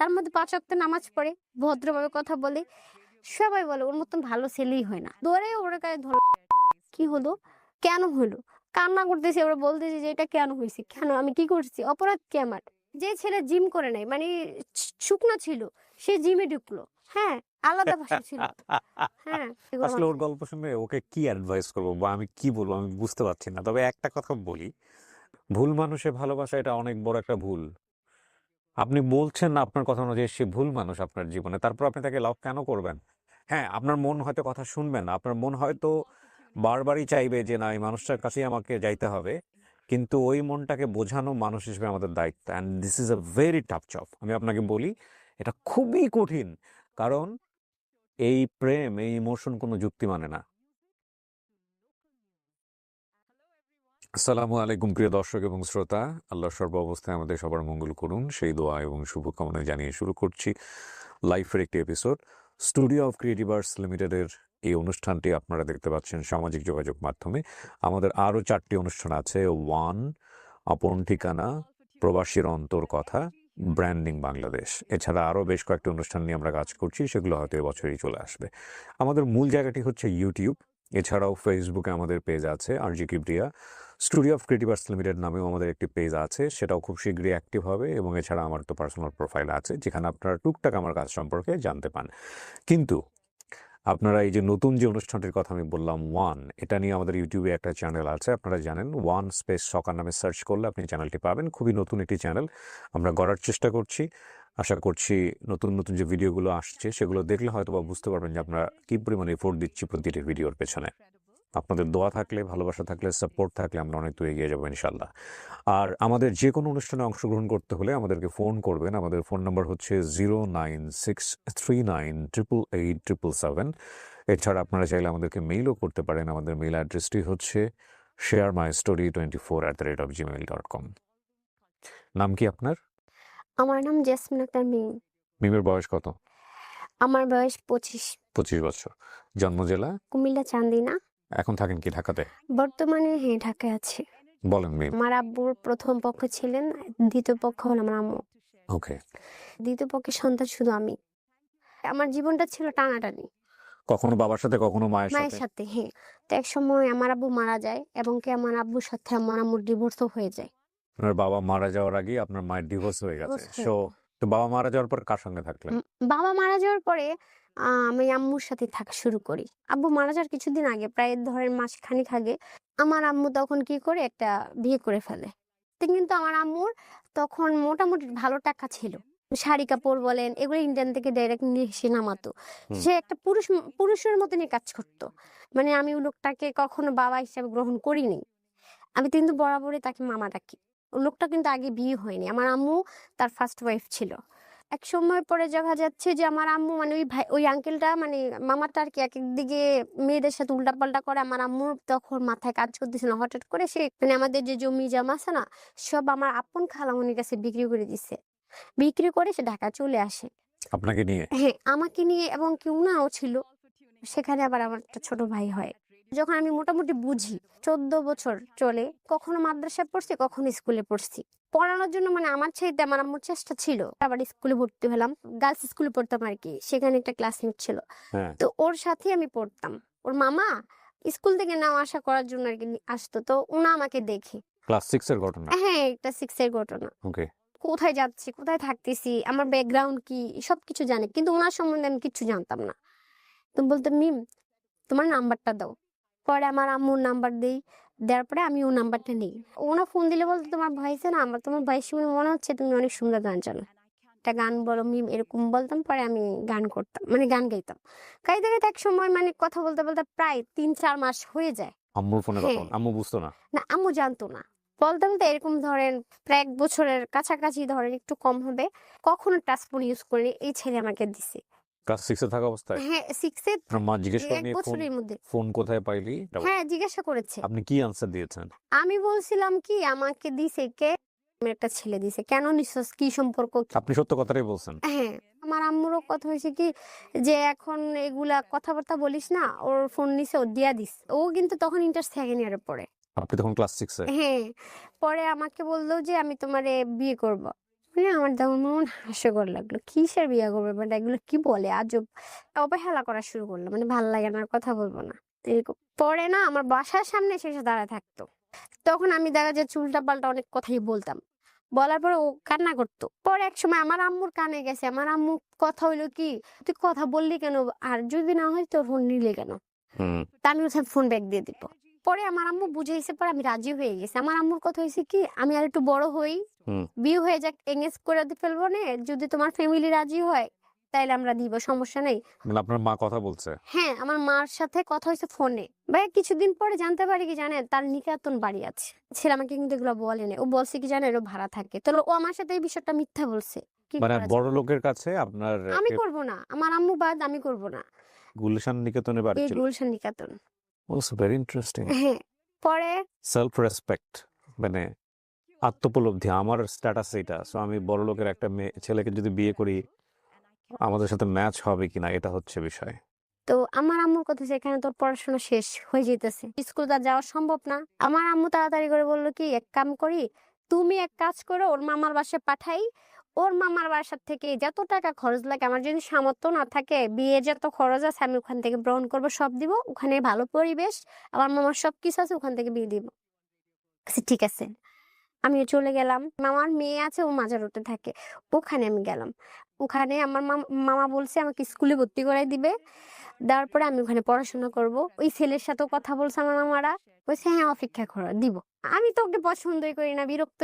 তার মধ্যে 5 ওয়াক্ত নামাজ পড়ে, ভদ্রভাবে কথা বলে। সবাই বলে ওর মতন ভালো ছেলেই হয় না। ধরে ওর গায়ে ধর কি হলো? কেন হলো? কান্না করতেছে, ওরা বলতেছে যে এটা কেন হইছে? কেন? আমি কি করছি? অপরাধ কি আমার? যে ছেলে জিম করে নাই মানে শুকনা ছিল, সে জিমে ঢুকলো। হ্যাঁ, আলাদা ভাষা ছিল। হ্যাঁ, এগুলো আসলে ওর গল্প শুনে ওকে কি অ্যাডভাইস করবো বা আমি কি বলবো আমি বুঝতে পারছি না। তবে একটা কথা বলি, ভুল মানুষে ভালোবাসা এটা অনেক বড় একটা ভুল। আপনি বলছেন না আপনার কথা অনুযায়ী সে ভুল মানুষ আপনার জীবনে, তারপর আপনি তাকে লাভ কেন করবেন? হ্যাঁ, আপনার মন হয়তো কথা শুনবেন না, আপনার মন হয়তো বারবারই চাইবে যে না এই মানুষটার কাছেই আমাকে যাইতে হবে, কিন্তু ওই মনটাকে বোঝানো মানুষ হিসেবে আমাদের দায়িত্ব। And this is a very tough job. আমি আপনাকে বলি এটা খুবই কঠিন, কারণ এই প্রেম এই ইমোশন কোনো যুক্তি মানে না। আসসালামু আলাইকুম প্রিয় দর্শক এবং শ্রোতা, আল্লাহ সর্ব অবস্থায় আমাদের সবার মঙ্গল করুন সেই দোয়া এবং শুভকামনা জানিয়ে শুরু করছি লাইফের একটি episode. Studio of creative arts লিমিটেডের এই অনুষ্ঠানটি আপনারা দেখতে পাচ্ছেন সামাজিক যোগাযোগ মাধ্যমে। আমাদের আরও 4টি অনুষ্ঠান আছে, ওয়ান, আপন ঠিকানা, প্রবাসীর অন্তর কথা, ব্র্যান্ডিং বাংলাদেশ। এছাড়া আরও বেশ কয়েকটি অনুষ্ঠান নিয়ে আমরা কাজ করছি, সেগুলো হয়তো এবছরই চলে আসবে। আমাদের মূল জায়গাটি হচ্ছে ইউটিউব। এছাড়াও ফেসবুকে আমাদের পেজ আছে RG Kibria. Studio of creative arts limited নামেও আমাদের একটি পেজ আছে, সেটাও খুব শীঘ্রই অ্যাক্টিভ হবে। এবং এছাড়া আমার তো পার্সোনাল প্রোফাইল আছে, যেখানে আপনারা টুকটাক আমার কাজ সম্পর্কে জানতে পান। কিন্তু আপনারা এই যে নতুন যে অনুষ্ঠানটির কথা আমি বললাম ওয়ান, এটা নিয়ে আমাদের ইউটিউবে একটা চ্যানেল আছে, আপনারা জানেন। ওয়ান স্পেস সকার নামে সার্চ করলে আপনি চ্যানেলটি পাবেন। খুবই নতুন একটি চ্যানেল আমরা গড়ার চেষ্টা করছি। আশা করছি নতুন নতুন যে ভিডিওগুলো আসছে সেগুলো দেখলে হয়তো বা বুঝতে পারবেন যে আমরা কি পরিমাণে এফোর্ট দিচ্ছি প্রতিটি ভিডিওর পেছনে। আপনাদের দোয়া থাকলে, ভালোবাসা থাকলে, সাপোর্ট থাকলে আমরা অনেক দূর এগিয়ে যাবো ইনশাল্লাহ। আর আমাদের যে কোনো অনুষ্ঠানে অংশগ্রহণ করতে হলে আমাদেরকে ফোন করবেন। আমাদের ফোন নাম্বার হচ্ছে 09639888877। এছাড়া আপনারা চাইলে আমাদেরকে মেইলও করতে পারেন। আমাদের মেইল অ্যাড্রেসটি হচ্ছে sharemystory24@gmail.com। নাম কি আপনার? আমার নাম জেসমিন আক্তার মিম। মিমের বয়স কত? আমার বয়স 25। 25 বছর। জন্ম জেলা? কুমিল্লা চান্দিনা। এখন থাকেন কি ঢাকাতে? বর্তমানে হ্যাঁ, ঢাকায় আছি। বলেন মিম। আমার আব্বুর প্রথম পক্ষ ছিলেন, দ্বিতীয় পক্ষ হলো আমার আম্মু। ওকে। দ্বিতীয় পক্ষের সন্তান শুধু আমি। আমার জীবনটা ছিল টানাটানি। কখনো বাবার সাথে কখনো মায়ের মায়ের সাথে? সাথে, হ্যাঁ। তো একসময় আমার আব্বু মারা যায় এবং কি আমার আব্বুর সাথে আমার আম্মুর ডিভোর্সও হয়ে যায়। আপনার বাবা মারা যাওয়ার আগে আপনার মায়ের ডিভোর্স হয়ে গেছে। ডিভোর্স হয়ে তো বাবা মারা যাওয়ার পর কার সঙ্গে থাকলেন? বাবা মারা যাওয়ার পরে আমি আম্মুর সাথে থাকা শুরু করি। আব্বু মারা যাওয়ার কিছুদিন আগে, প্রায় ধরেন মাসখানেক আগে, আমার আম্মু তখন কি করে একটা বিয়ে করে ফেলে। তো কিন্তু আমার আম্মুর তখন মোটামুটি ভালো টাকা ছিল। শাড়ি কাপড় বলেন এগুলো ইন্ডিয়ান থেকে ডাইরেক্ট নিয়ে এসে নামাতো। হুম। সে একটা পুরুষের মতনই কাজ করতো। মানে আমি ওই লোকটাকে কখনো বাবা হিসাবে গ্রহণ করিনি। আমি কিন্তু বরাবরই তাকে মামা ডাকি। ও লোকটা কিন্তু আগে বিয়ে হয়নি। আমার আম্মু তার ফার্স্ট ওয়াইফ ছিল। এক সময় পরে দেখা যাচ্ছে যে আমার আম্মু মানে ওই আঙ্কেলটা মানে মামাটা আরকি একেক দিকে মেয়েদের সাথে উল্টাপাল্টা করে। আমার আম্মুর তখন মাথায় কাজ করতেছে না। হঠাৎ করে সে মানে আমাদের যে জমি জমা আছে না, সব আমার আপন খালামণির কাছে বিক্রি করে দিছে। বিক্রি করে সে ঢাকা চলে আসে। আপনাকে নিয়ে? হ্যাঁ, আমাকে নিয়ে এবং কি উনাও ছিল। সেখানে আবার আমার একটা ছোট ভাই হয়। যখন আমি মোটামুটি বুঝি, 14 বছর চলে। কখনো মাদ্রাসায় পড়ছি, কখনো স্কুলে পড়ছি। পড়ানোর জন্য মানে আমার চাইতে আমার আম্মুর চেষ্টা ছিল। আবার স্কুলে ভর্তি হলাম। গার্লস স্কুলে পড়তাম আরকি। সেখানে একটা ক্লাসমেট ছিল। হ্যাঁ। তো ওর সাথেই আমি পড়তাম। ওর মামা স্কুল থেকে নেওয়া আসা করার জন্য আরকি আসতো। তো উনি আমাকে দেখে। ক্লাস 6 এর ঘটনা? হ্যাঁ, এটা 6 এর ঘটনা। ওকে। কোথায় যাচ্ছি, কোথায় থাকতেছি, আমার ব্যাকগ্রাউন্ড কি সবকিছু জানে। কিন্তু উনার সম্বন্ধে আমি কিচ্ছু জানতাম না। তো বলতো, "মিম তোমার নাম্বারটা দাও।" পরে আমার আম্মুর নাম্বার দেই। দেওয়ার পরে আমি ওর নাম্বারটা নেই। ওনা ফোন দিলে বলতো, "তোমার ভয়েসে না তোমার ভয়েস শুনে মনে হচ্ছে তুমি অনেক সুন্দর গান জানো। একটা গান বলো মিম।" এরকম বলতাম। পরে আমি গান করতাম। মানে গান গাইতাম। গাইতে, গাইতে একসময় মানে কথা বলতে, বলতে প্রায় ৩-৪ মাস হয়ে যায়। আম্মুর ফোনে কথা হ্যাঁ। বলেন? আম্মু বুঝতো না? না, আম্মু জানতো না। বলতে, বলতে এরকম ধরেন প্রায় ১ বছরের কাছাকাছি ধরেন একটু কম হবে। কখনো টাচ ফোন ইউজ করিনি। এই ছেলে আমাকে দিছে। ক্লাস 6 এ থাকা অবস্থায়? হ্যাঁ, 6 এ আপনার মা জিজ্ঞেস ১ করেনি বছরের মধ্যে। ফোন কোথায় পাইলি? হ্যাঁ, জিজ্ঞাসা করেছে। আপনি কি আনসার দিয়েছেন? আমি বলছিলাম কি আমাকে দিছে কে? একটা ছেলে দিছে। কেন নিছস? কি সম্পর্ক কি? আপনি সত্য কথাটাই বলছেন? হ্যাঁ, আমার আম্মুরও কথা হয়েছে কি যে এখন এগুলা কথাবার্তা বলিস না। ওর ফোন নিছে, ও দিয়া দিস। ও কিন্তু তখন ইন্টার 2nd ইয়ারে পড়ে। আপনি তখন ক্লাস 6 এ? হ্যাঁ, পরে আমাকে বলল যে আমি তোমারে বিয়ে করব। মানে আমার তেমন হাস্যকর লাগলো। কিসের বিয়ে করবে? মানে এগুলো কি বলে আজব। অবহেলা করা শুরু করলো। মানে ভাল লাগে না, আর কথা বলব না। এরকম। পরে না আমার বাসার সামনে এসে দাঁড়ায় থাকতো। তখন আমি দেখা যাচ্ছে উল্টাপাল্টা অনেক কথাই বলতাম। বলার পরে ও কান্না করতো। পরে একসময় আমার আম্মুর কানে গেছে। আমার আম্মু কথা হইলো কি, "তুই কথা বললি কেন? আর যদি না হয় তোর ফোন নিলি কেন?" হুম। তা আমি বলছিলাম, "ফোন ব্যাক দিয়ে দিব।" পরে আমার আম্মু বুঝাইছে, পরে আমি রাজি হয়ে গেছি। আমার আম্মুর কথা হইছে কি, "আমি আরেকটু বড় হই, হুম। বিয়ে হয়ে যাক, এঙ্গেজ করে ফেলবো নে। যদি তোমার ফ্যামিলি রাজি হয়, তাইলে আমরা দিব, সমস্যা নেই।" মানে আপনার মা কথা বলছে? হ্যাঁ, আমার মার সাথে কথা হইছে ফোনে। ভাই কিছুদিন পরে জানতে পারি কি জানেন? তার নিকাতন বাড়ি আছে। ছেলে আমাকে কিন্তু এগুলো বলেনি। ও বলছে কি জানেন? ও ভাড়া থাকে। তাহলে ও আমার সাথে এই বিষয়টা মিথ্যা বলছে। কি মানে করা যায়? বড় লোকের কাছে আপনার আমি এ করব না। আমার আম্মু বাদ আমি করব না। গুলশান নিকেতনে বাড়ি এই ছিল? গুলশান নিকাতন। ওয়াস ভেরি ইন্টারেস্টিং। হ্যাঁ, পরে সেলফ রেসপেক্ট, মানে আত্মোপলব্ধি। আমার স্ট্যাটাস এইটা। সো আমি বড়লোকের একটা ছেলেকে যদি বিয়ে করি, আমাদের সাথে ম্যাচ হবে কিনা এটা হচ্ছে বিষয়। তো আমার আম্মুর কথা হচ্ছে, এখানে তোর পড়াশোনা শেষ হয়ে যাইতেছে। স্কুল তো আর যাওয়া সম্ভব না। আমার আম্মু তাড়াতাড়ি করে বলল কি, "এক কাম করি, তুমি এক কাজ করো, ওর মামার বাসায় পাঠাই। ওর মামার বাসার থেকে যত টাকা খরচ লাগে, আমার যদি সামর্থ্য না থাকে, বিয়ের যত খরচ আছে আমি ওখান থেকে গ্রহণ করব, সব দিব। ওখানে ভালো পরিবেশ, আমার মামার সবকিছু আছে, ওখান থেকে বিয়ে দিব।" আচ্ছা ঠিক আছে। আমিও চলে গেলাম। মামার মেয়ে আছে, ও মাজার রোডে থাকে। ওখানে আমি গেলাম। ওখানে আমার মামা বলছে আমাকে স্কুলে ভর্তি করাই দিবে। দেওয়ার পরে আমি ওখানে পড়াশোনা করব। ওই ছেলের সাথেও কথা বলছে আমার মামারা। বলছে, "হ্যাঁ, অপেক্ষা করো, দিব।" আমি তো ওকে পছন্দই করি না। বিরক্ত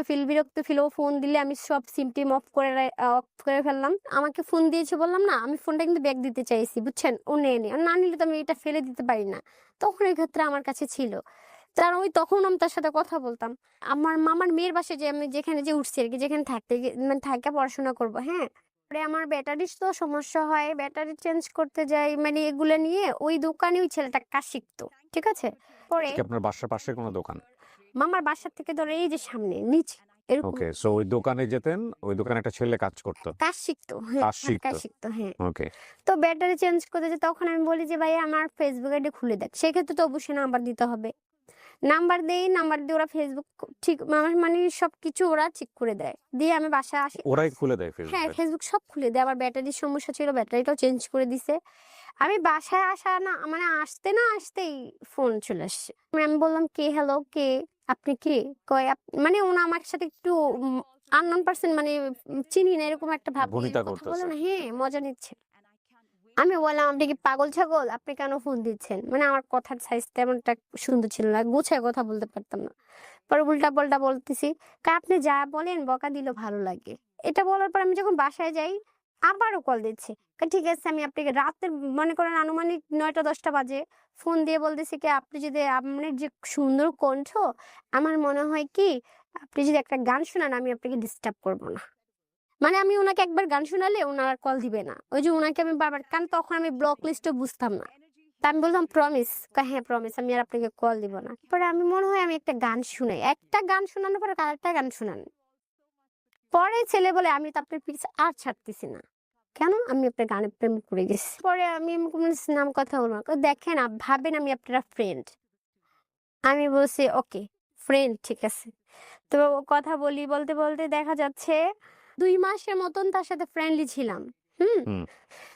ফিল। ও ফোন দিলে আমি সব সিম-টিম অফ করে ফেললাম। আমাকে ফোন দিয়েছে বললাম না? আমি ফোনটা কিন্তু ব্যাক দিতে চাইছি, বুঝছেন? ও নেয়নি। আর না নিলে তো আমি এটা ফেলে দিতে পারি না। তখন এই ক্ষেত্রে আমার কাছে ছিল। কারণ তখন আমি তার সাথে কথা বলতাম। আমার মামার মেয়ের বাসায় যে আমি যেখানে উঠছি আরকি, যেখানে থাকতে মানে থাইকা পড়াশোনা করব, হ্যাঁ? পরে আমার ব্যাটারির তো সমস্যা হয়। ব্যাটারি চেঞ্জ করতে যাই। মানে এগুলা নিয়ে ওই দোকানে ওই ছেলেটা কাজ শিখতো। ঠিক আছে? পরে এটা কি আপনার বাসার পাশে কোনো দোকান? মামার বাসা থেকে ধরো এই যে সামনে, নিচে এরকম ওকে। সো ওই দোকানে যেতেন, ওই দোকানে একটা ছেলে কাজ করত। কাজ শিখতো। হ্যাঁ, কাজ ওখানে কাজ শিখতো। শিখতো। হ্যাঁ। ওকে। তো ব্যাটারি চেঞ্জ করতে যে তখন আমি বলি যে, "ভাই আমার Facebook আইডি খুলে দেখ।" সেক্ষেত্রে তো অবশ্যই নাম্বার দিতে হবে। নাম্বার দেই, নাম্বার দিয়ে ওরা Facebook ঠিক আমার মানে সবকিছু ওরা ঠিক করে দেয়। দিয়ে আমি বাসায় আসি। ওরাই খুলে দেয় হ্যাঁ, ফেসবুকে? Facebook সব খুলে দেয়। আমার ব্যাটারির সমস্যা ছিল, ব্যাটারিটাও চেঞ্জ করে দিছে। আমি বাসায় আসা না মানে আসতে না আসতেই ফোন চলে আসছে। আমি বললাম, "কে? হ্যালো, কে? আপনি কে?" কয় মানে উনি আমার সাথে একটু unknown person, মানে চিনি না এরকম একটা ভাব নিয়ে ভনিতা কথা বলে করতেছে। না? হ্যাঁ, মজা নিচ্ছে। আমি বললাম, "আপনি কি পাগল-ছাগল? আপনি কেন ফোন দিচ্ছেন?" মানে আমার কথার সাইজ তেমনটা সুন্দর ছিল না। গুছায় কথা বলতে পারতাম না। পরে উল্টাপাল্টা বলতেছি। কয়, "আপনি যা বলেন বকা দিলেও ভালো লাগে।" এটা বলার পর আমি যখন বাসায় যাই, আবারও কল দিচ্ছে। কয়, "ঠিক আছে, আমি আপনাকে" রাতের মনে করেন আনুমানিক ৯টা-১০টা বাজে। ফোন দিয়ে বলতেছে কি, "আপনি যদি আপনার যে সুন্দর কণ্ঠ, আমার মনে হয় কি আপনি যদি একটা গান শোনান, আমি আপনাকে ডিস্টার্ব করব না।" মানে আমি উনাকে একবার গান শোনালে উনার আর কল দিবে না। ওই যে উনাকে আমি বারবার, কারণ তখন আমি ব্লক লিস্টও বুঝতাম না। তা আমি বললাম, "প্রমিস?" কয়, "হ্যাঁ, প্রমিস। আমি আর আপনাকে কল দিব না।" পরে আমি মনে হয় আমি একটা গান শুনাই। একটা গান শোনানোর পরে আরেকটা গান শোনান। পরে ছেলে বলে, "আমি তো আপনার পিছে আর ছাড়তেছি না।" "কেন?" "আমি আপনার গানের প্রেমে পড়ে গেছি।" পরে আমি বলছি, "নাম কথা বলবো না।" কয়, "দেখেন ভাবেন আমি আপনার ফ্রেন্ড।" আমি বলছি, "ওকে, ফ্রেন্ড ঠিক আছে।" তো কথা বলতে দেখা যাচ্ছে ২ মাসের মতন তার সাথে ফ্রেন্ডলি ছিলাম। হুম? হুম।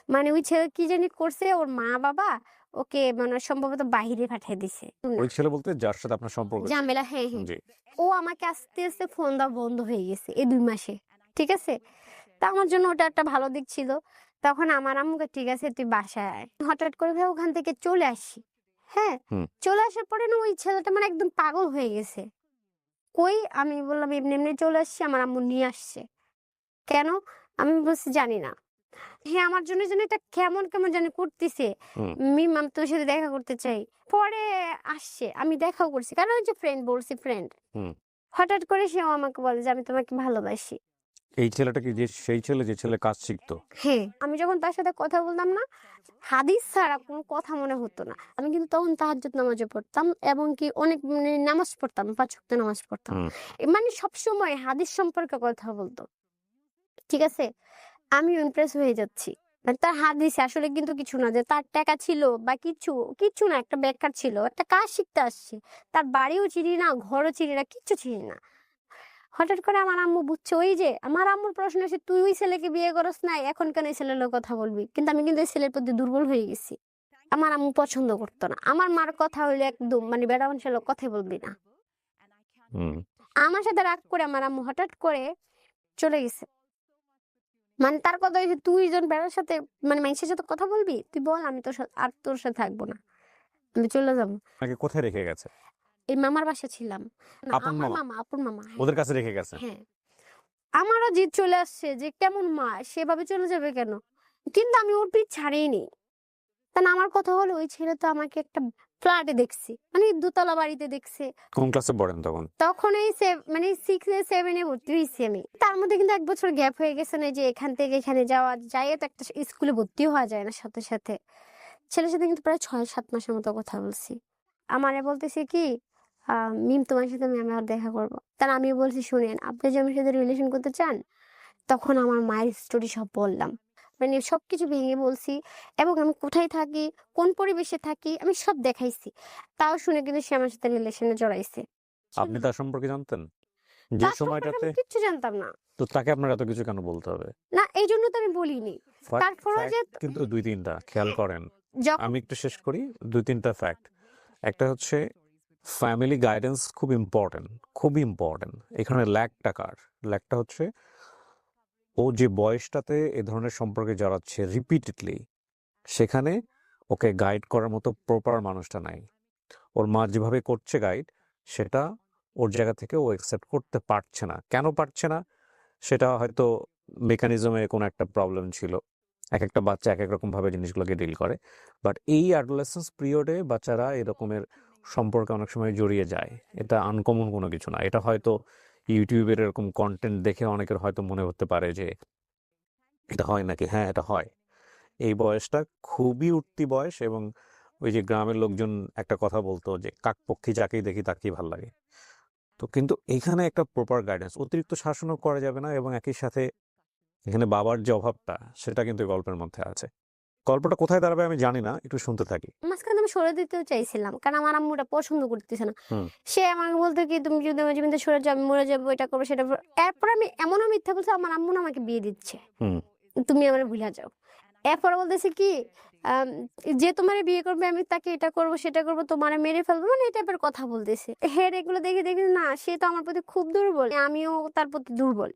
মানে ওই ছেলে কি জানি করছে, ওর মা-বাবা ওকে মানে সম্ভবত বাহিরে পাঠায় দিছে। না, ওই ছেলে বলতে যার সাথে আপনার সম্পর্ক ছিল? ঝামেলা, হ্যাঁ, হ্যাঁ। জি। ও আমাকে আস্তে ফোন দেওয়া বন্ধ হয়ে গেছে এই ২ মাসে। ঠিক আছে? তা আমার জন্য ওটা একটা ভালো দিক ছিল। তখন আমার আম্মুকে, "ঠিক আছে তুই বাসায় আয়।" হঠাৎ করে ভাই ওখান থেকে চলে আসি। হ্যাঁ? হুম। চলে আসার পরে না ওই ছেলেটা মানে একদম পাগল হয়ে গেছে। কই? আমি বললাম, "এমনি চলে আসছি। আমার আম্মু নিয়ে আসছে।" "কেন?" আমি বলছি, "জানি না।" হ্যাঁ, আমার জন্য যেন এটা কেমন জানি করতেছে। হুম। আমি তোর সাথে দেখা করতে চাই।" পরে আসছে। আমি দেখাও করছি। কারণ ওই যে ফ্রেন্ড বলছি, ফ্রেন্ড। হুম। হঠাৎ করে সেও আমাকে বলে যে, "আমি তোমাকে ভালোবাসি।" এই ছেলেটা কি সেই ছেলে যে ছেলে কাজ শিখতো? হ্যাঁ, আমি যখন তার সাথে কথা বলতাম না, হাদিস ছাড়া কোনো কথা মনে হতো না। আমি কিন্তু তখন তাহাজ্জুদ নামাজও পড়তাম এবং কি অনেক মানে নামাজ পড়তাম, ৫ ওয়াক্ত নামাজ পড়তাম। হুম। মানে সবসময় হাদিস সম্পর্কে কথা বলত। ঠিক আছে? আমিও ইমপ্রেস হয়ে যাচ্ছি। মানে তার হাদিসে আসলে কিন্তু কিছু না, যে তার টাকা ছিল বা কিচ্ছু না, একটা বেকার ছিল। একটা কাজ শিখতে আসছে। তার বাড়িও চিনি না, ঘরও চিনি না, কিচ্ছু চিনি না। হঠাৎ করে আমার আম্মু বুঝছে, ওই যে আমার আম্মুর প্রশ্ন এসে, তুই ওই ছেলেকে বিয়ে করস নাই, এখন কেন এই ছেলের লোক কথা বলবি? কিন্তু আমি কিন্তু এই ছেলের প্রতি দুর্বল হয়ে গেছি। আমার আম্মু পছন্দ করতো না। আমার মার কথা হইলে একদম মানে বেড়া মানুষের লোক কথাই বলবি না। হুম। আমার সাথে রাগ করে আমার আম্মু হঠাৎ করে চলে গেছে। মানে তার কথা হয়েছে, তুই জন বেড়ার সাথে মানে মানুষের সাথে কথা বলবি, তুই বল, আমি তোর সাথে আর তোর সাথে থাকবো না, আমি চলে যাবো। আপনাকে কোথায় রেখে গেছে? এই মামার বাসায় ছিলাম। না, আপন আমার মামা? মামা, আপুর মামা। হ্যাঁ, ওদের কাছে রেখে গেছে? হ্যাঁ। আমারও জিদ চলে আসছে যে কেমন মা, সেভাবে চলে যাবে কেন? কিন্তু আমি ওর পিঠ ছাড়িনি। কারণ আমার কথা হলো, ওই ছেলে তো আমাকে একটা ফ্ল্যাটে দেখছি, মানে দোতলা বাড়িতে দেখছে। কোন ক্লাসে পড়েন তখন? তখন এই মানে 6 এ 7 এ ভর্তি হইছি আমি। তার মধ্যে কিন্তু 1 বছর গ্যাপ হয়ে গেছে না, যে এখান থেকে এখানে যাওয়া যায়, তো একটা স্কুলে ভর্তি হওয়া যায় না সাথে সাথে। ছেলের সাথে কিন্তু প্রায় 6-7 মাসের মতো কথা বলছি। আমারে বলতেছে কি, মিম তোমার সাথে আমি আবার দেখা করবো। তার আমিও বলছি, শুনেন, আপনি যে আমার সাথে রিলেশন করতে চান, তখন আমার মায়ের স্টোরি সব বললাম। মানে সবকিছু ভেঙে বলছি, এবং আমি কোথায় থাকি, কোন পরিবেশে থাকি, আমি সব দেখাইছি। তাও শুনে কিন্তু সে আমার সাথে রিলেশনে জড়াইছে। আপনি তার সম্পর্কে জানতেন? যে তার সম্পর্কে সময়টাতে? আমি কিচ্ছু জানতাম না। তো তাকে আপনার এত কিছু কেন বলতে হবে? না, এই জন্য তো আমি বলিনি। তারপরও যে ফ্যাক্ট কিন্তু ২-৩টা খেয়াল হ্যাঁ, করেন। যখন আমি একটু শেষ করি। ২-৩টা ফ্যাক্ট। একটা হচ্ছে ফ্যামিলি গাইডেন্স খুব ইম্পর্টেন্ট, খুবই ইম্পর্টেন্ট। এখানে ল্যাকটা কার? ল্যাকটা হচ্ছে ও যে বয়সটাতে এ ধরনের সম্পর্কে জড়াচ্ছে রিপিটেডলি, সেখানে ওকে গাইড করার মতো প্রপার মানুষটা নাই। ওর মা যেভাবে করছে গাইড, সেটা ওর জায়গা থেকে ও অ্যাকসেপ্ট করতে পারছে না। কেন পারছে না? সেটা হয়তো মেকানিজমে কোনো একটা প্রবলেম ছিল। একেকটা বাচ্চা একেক রকমভাবে জিনিসগুলোকে ডিল করে। বাট এই অ্যাডোলেসেন্স পিরিয়ডে বাচ্চারা এরকমের সম্পর্কে অনেক সময় জড়িয়ে যায়। এটা আনকমন কোনো কিছু না। এটা হয়তো ইউটিউবের এরকম কনটেন্ট দেখে অনেকের হয়তো মনে হতে পারে যে এটা হয় নাকি? হ্যাঁ, এটা হয়। এই বয়সটা খুবই উঠতি বয়স, এবং ওই যে গ্রামের লোকজন একটা কথা বলতো যে কাকপক্ষী যাকেই দেখি তাকেই ভাল লাগে। তো কিন্তু এইখানে একটা প্রপার গাইডেন্স, অতিরিক্ত শাসনও করা যাবে না, এবং একই সাথে এখানে বাবার যে অভাবটা সেটা কিন্তু এই গল্পের মধ্যে আছে। গল্পটা কোথায় দাঁড়াবে আমি জানি না, একটু শুনতে থাকি। মাঝখানে আমি সরে দিতেও চাইছিলাম, কারণ আমার আম্মু এটা পছন্দ করতেছে না। হুম। সে আমাকে বলতো কি, তুমি যদি আমার জীবন থেকে সরে যাও, আমি মরে যাবো, এটা করবো সেটা করবো। এরপর আমি এমনও মিথ্যা বলছি, আমার আম্মু না আমাকে বিয়ে দিচ্ছে, হুম। তুমি আমার ভুলে যাও। এরপরে বলতেছে কি, আম, যে তোমার বিয়ে করবে আমি তাকে এটা করবো সেটা করবো, তোমারে মেরে ফেলবো, মানে এই টাইপের কথা বলতেছে। হের এগুলো দেখে দেখে না, সে তো আমার প্রতি খুব দুর্বল, আমিও তার প্রতি দুর্বল।